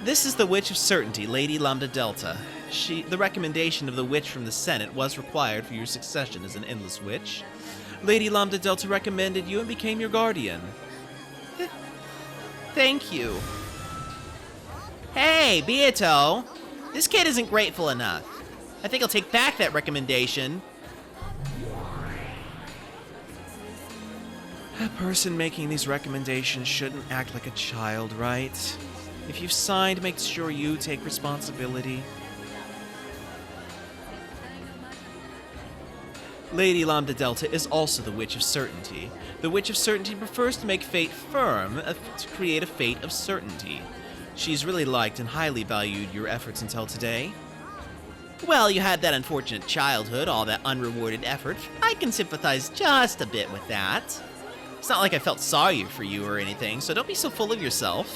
This is the Witch of Certainty, Lady Lambda Delta. The recommendation of the witch from the Senate was required for your succession as an endless witch. Lady Lambda Delta recommended you and became your guardian. Thank you. Hey, Beato! This kid isn't grateful enough. I think I'll take back that recommendation. A person making these recommendations shouldn't act like a child, right? If you've signed, make sure you take responsibility. Lady Lambda Delta is also the Witch of Certainty. The Witch of Certainty prefers to make fate firm, to create a fate of certainty. She's really liked and highly valued your efforts until today. Well, you had that unfortunate childhood, all that unrewarded effort. I can sympathize just a bit with that. It's not like I felt sorry for you or anything, so don't be so full of yourself.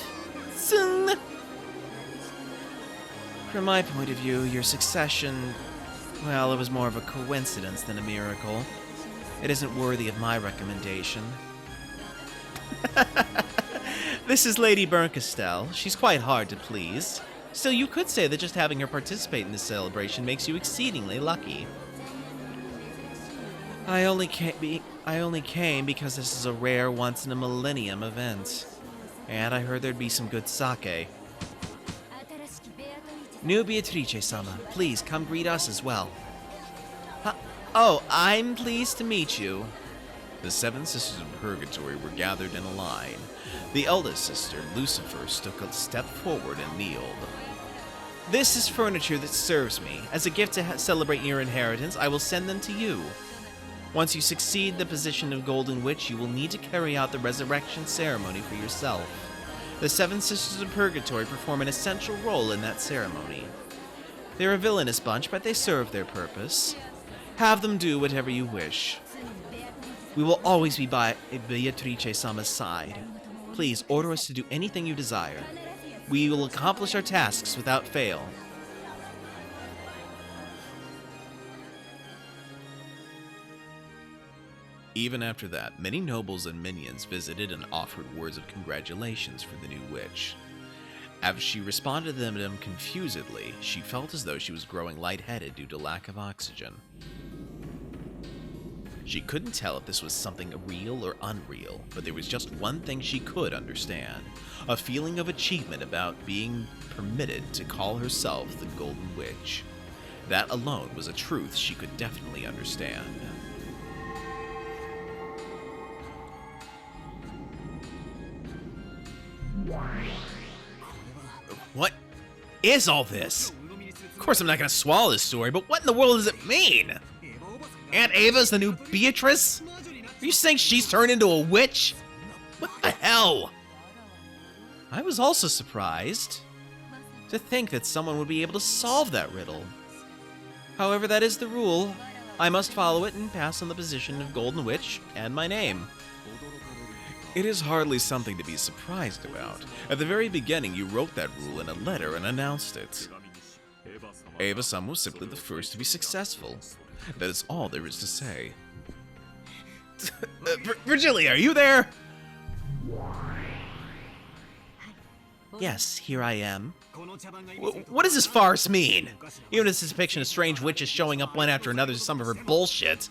Soon. From my point of view, your succession, well, it was more of a coincidence than a miracle. It isn't worthy of my recommendation. This is Lady Berncastel. She's quite hard to please. Still, you could say that just having her participate in this celebration makes you exceedingly lucky. I only came because this is a rare once-in-a-millennium event. And I heard there'd be some good sake. New Beatrice-sama, please come greet us as well. Oh, I'm pleased to meet you. The seven sisters of Purgatory were gathered in a line. The eldest sister, Lucifer, took a step forward and kneeled. This is furniture that serves me. As a gift to celebrate your inheritance, I will send them to you. Once you succeed the position of Golden Witch, you will need to carry out the resurrection ceremony for yourself. The seven sisters of Purgatory perform an essential role in that ceremony. They're a villainous bunch, but they serve their purpose. Have them do whatever you wish. We will always be by Beatrice-sama's side. Please order us to do anything you desire. We will accomplish our tasks without fail. Even after that, many nobles and minions visited and offered words of congratulations for the new witch. As she responded to them confusedly, she felt as though she was growing lightheaded due to lack of oxygen. She couldn't tell if this was something real or unreal, but there was just one thing she could understand: a feeling of achievement about being permitted to call herself the Golden Witch. That alone was a truth she could definitely understand. What is all this? Of course I'm not going to swallow this story, but what in the world does it mean? Aunt Ava's the new Beatrice? Are you saying she's turned into a witch? What the hell? I was also surprised to think that someone would be able to solve that riddle. However, that is the rule. I must follow it and pass on the position of Golden Witch and my name. It is hardly something to be surprised about. At the very beginning, you wrote that rule in a letter and announced it. Ava-sama was simply the first to be successful. That is all there is to say. Virgilia, are you there? Yes, here I am. What does this farce mean? Even if this depiction of strange witches showing up one after another is some of her bullshit.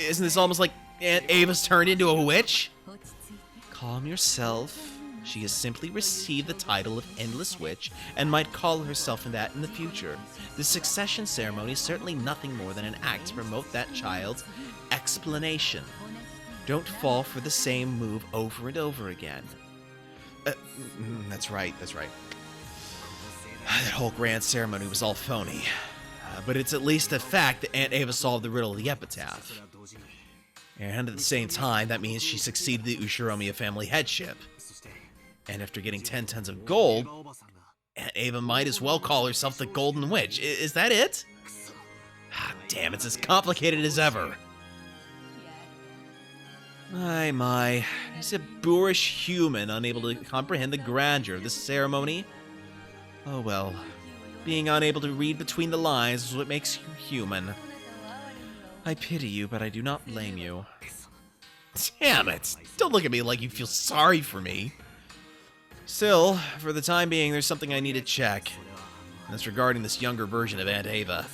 Isn't this almost like Aunt Ava's turned into a witch? Calm yourself. She has simply received the title of Endless Witch and might call herself that in the future. The succession ceremony is certainly nothing more than an act to promote that child's explanation. Don't fall for the same move over and over again. That's right. That whole grand ceremony was all phony. But it's at least a fact that Aunt Ava solved the riddle of the epitaph. And at the same time, that means she succeeded the Ushiromiya family headship. And after getting 10 tons of gold, Aunt Ava might as well call herself the Golden Witch. Is that it? Damn, it's as complicated as ever. My. Is a boorish human unable to comprehend the grandeur of this ceremony? Oh well. Being unable to read between the lines is what makes you human. I pity you, but I do not blame you. Damn it! Don't look at me like you feel sorry for me. Still, for the time being, there's something I need to check. And that's regarding this younger version of Aunt Ava.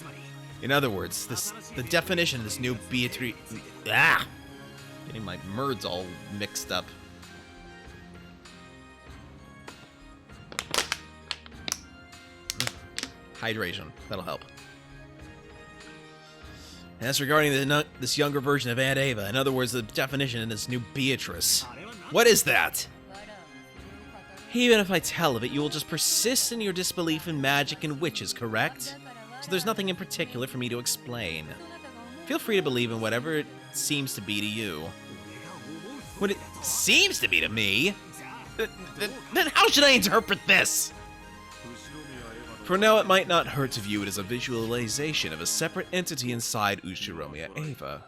In other words, the definition of this new Beatrice... Getting my words all mixed up. Hydration. That'll help. And that's regarding this younger version of Aunt Ava. In other words, the definition in this new Beatrice. What is that? Even if I tell of it, you will just persist in your disbelief in magic and witches, correct? So there's nothing in particular for me to explain. Feel free to believe in whatever it seems to be to you. What it seems to be to me? Then how should I interpret this? For now, it might not hurt to view it as a visualization of a separate entity inside Ushiromiya Ava.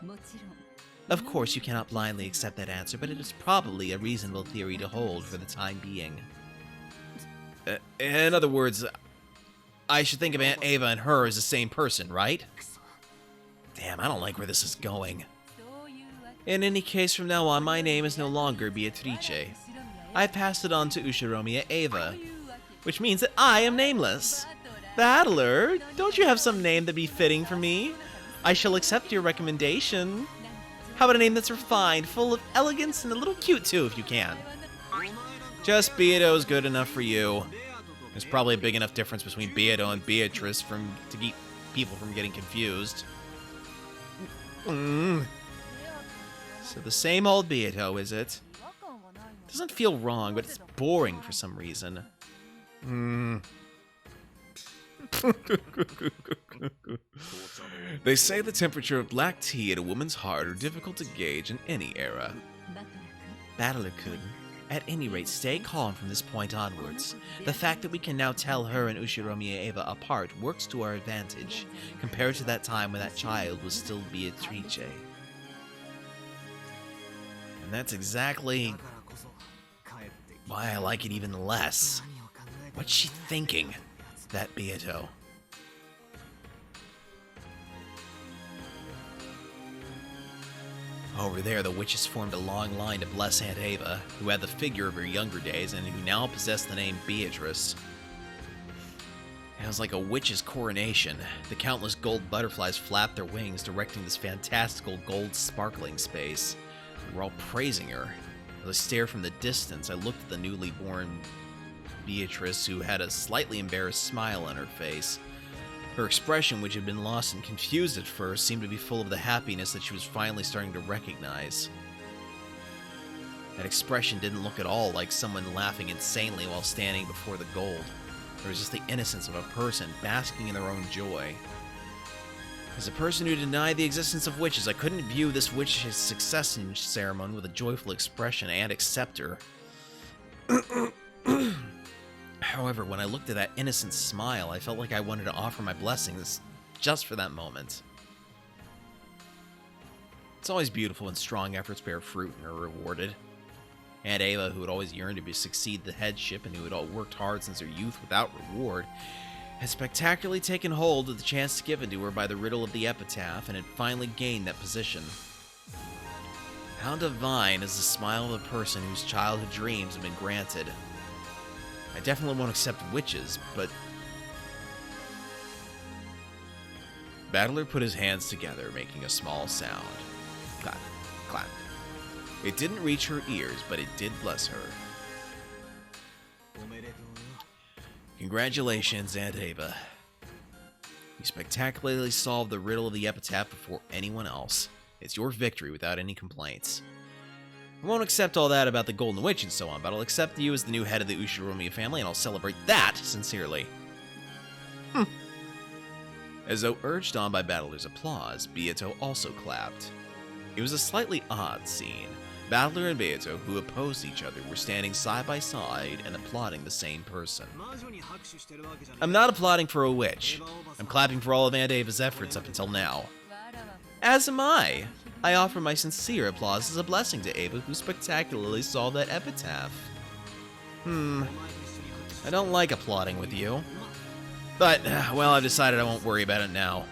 Of course, you cannot blindly accept that answer, but it is probably a reasonable theory to hold for the time being. In other words, I should think of Aunt Ava and her as the same person, right? Damn, I don't like where this is going. In any case, from now on, my name is no longer Beatrice. I've passed it on to Ushiromiya Ava, which means that I am nameless. Battler, don't you have some name that'd be fitting for me? I shall accept your recommendation. How about a name that's refined, full of elegance, and a little cute too, if you can? Just Beato is good enough for you. There's probably a big enough difference between Beato and Beatrice to keep people from getting confused. So the same old Beato, is it? Doesn't feel wrong, but it's boring for some reason. They say the temperature of black tea and a woman's heart are difficult to gauge in any era. Battler-kun, at any rate, stay calm from this point onwards. The fact that we can now tell her and Ushiromiya Ava apart works to our advantage, compared to that time when that child was still Beatrice. And that's exactly why I like it even less. What's she thinking, that Beato? Over there, the witches formed a long line to bless Aunt Ava, who had the figure of her younger days and who now possessed the name Beatrice. It was like a witch's coronation. The countless gold butterflies flapped their wings, directing this fantastical gold sparkling space. They were all praising her. As I stared from the distance, I looked at the newly born Beatrice, who had a slightly embarrassed smile on her face. Her expression, which had been lost and confused at first, seemed to be full of the happiness that she was finally starting to recognize. That expression didn't look at all like someone laughing insanely while standing before the gold. There was just the innocence of a person basking in their own joy. As a person who denied the existence of witches, I couldn't view this witch's succession ceremony with a joyful expression and accept her. However, when I looked at that innocent smile, I felt like I wanted to offer my blessings just for that moment. It's always beautiful when strong efforts bear fruit and are rewarded. Aunt Ava, who had always yearned to succeed the headship and who had all worked hard since her youth without reward, had spectacularly taken hold of the chance given to her by the riddle of the epitaph and had finally gained that position. How divine is the smile of a person whose childhood dreams have been granted. I definitely won't accept witches, but... Battler put his hands together, making a small sound. Clap, clap. It didn't reach her ears, but it did bless her. Congratulations, Aunt Ava. You spectacularly solved the riddle of the epitaph before anyone else. It's your victory without any complaints. I won't accept all that about the Golden Witch and so on, but I'll accept you as the new head of the Ushiromiya family, and I'll celebrate that sincerely. As though urged on by Battler's applause, Beato also clapped. It was a slightly odd scene. Battler and Beato, who opposed each other, were standing side by side and applauding the same person. I'm not applauding for a witch. I'm clapping for all of Aunt Ava's efforts up until now. As am I. I offer my sincere applause as a blessing to Ava, who spectacularly solved that epitaph. I don't like applauding with you. But, well, I've decided I won't worry about it now.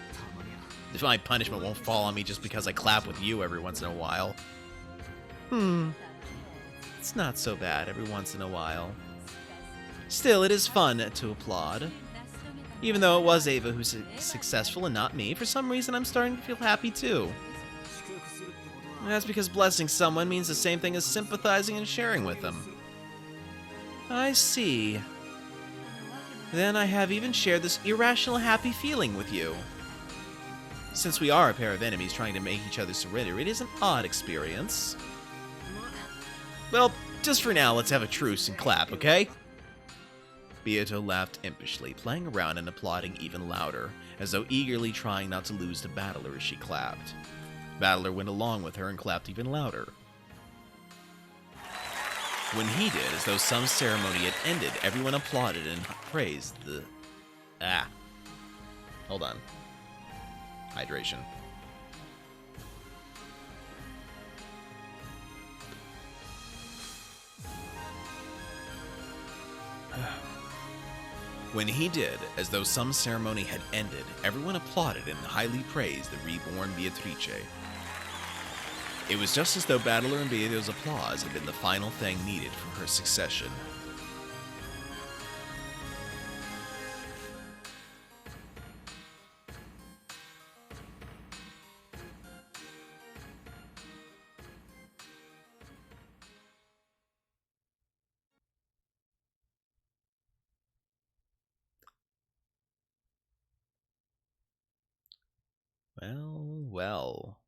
If my punishment won't fall on me just because I clap with you every once in a while. It's not so bad every once in a while. Still, it is fun to applaud. Even though it was Ava who's successful and not me, for some reason I'm starting to feel happy too. And that's because blessing someone means the same thing as sympathizing and sharing with them. I see. Then I have even shared this irrational happy feeling with you. Since we are a pair of enemies trying to make each other surrender, it is an odd experience. Well, just for now, let's have a truce and clap, okay? Beato laughed impishly, playing around and applauding even louder, as though eagerly trying not to lose to Battler as she clapped. Battler went along with her and clapped even louder. When he did, as though some ceremony had ended, everyone applauded and praised the... Hold on. Hydration. When he did, as though some ceremony had ended, everyone applauded and highly praised the reborn Beatrice. It was just as though Battler and Beato's applause had been the final thing needed for her succession. Well, well.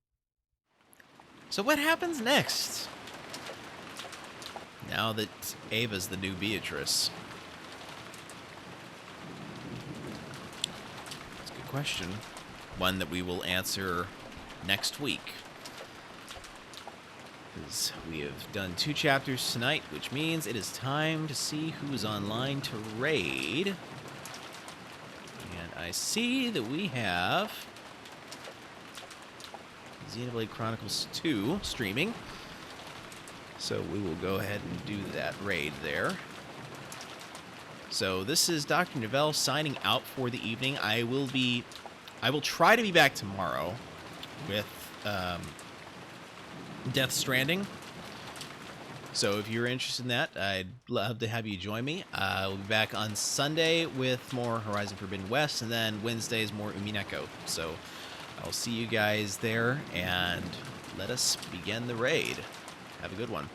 So what happens next? Now that Ava's the new Beatrice. That's a good question. One that we will answer next week. Because we have done 2 chapters tonight, which means it is time to see who's online to raid. And I see that we have Xenoblade Chronicles 2 streaming. So we will go ahead and do that raid there. So this is Dr. Novelle signing out for the evening. I will try to be back tomorrow with Death Stranding. So if you're interested in that, I'd love to have you join me. We'll be back on Sunday with more Horizon Forbidden West, and then Wednesdays more Umineko. So I'll see you guys there, and let us begin the raid. Have a good one.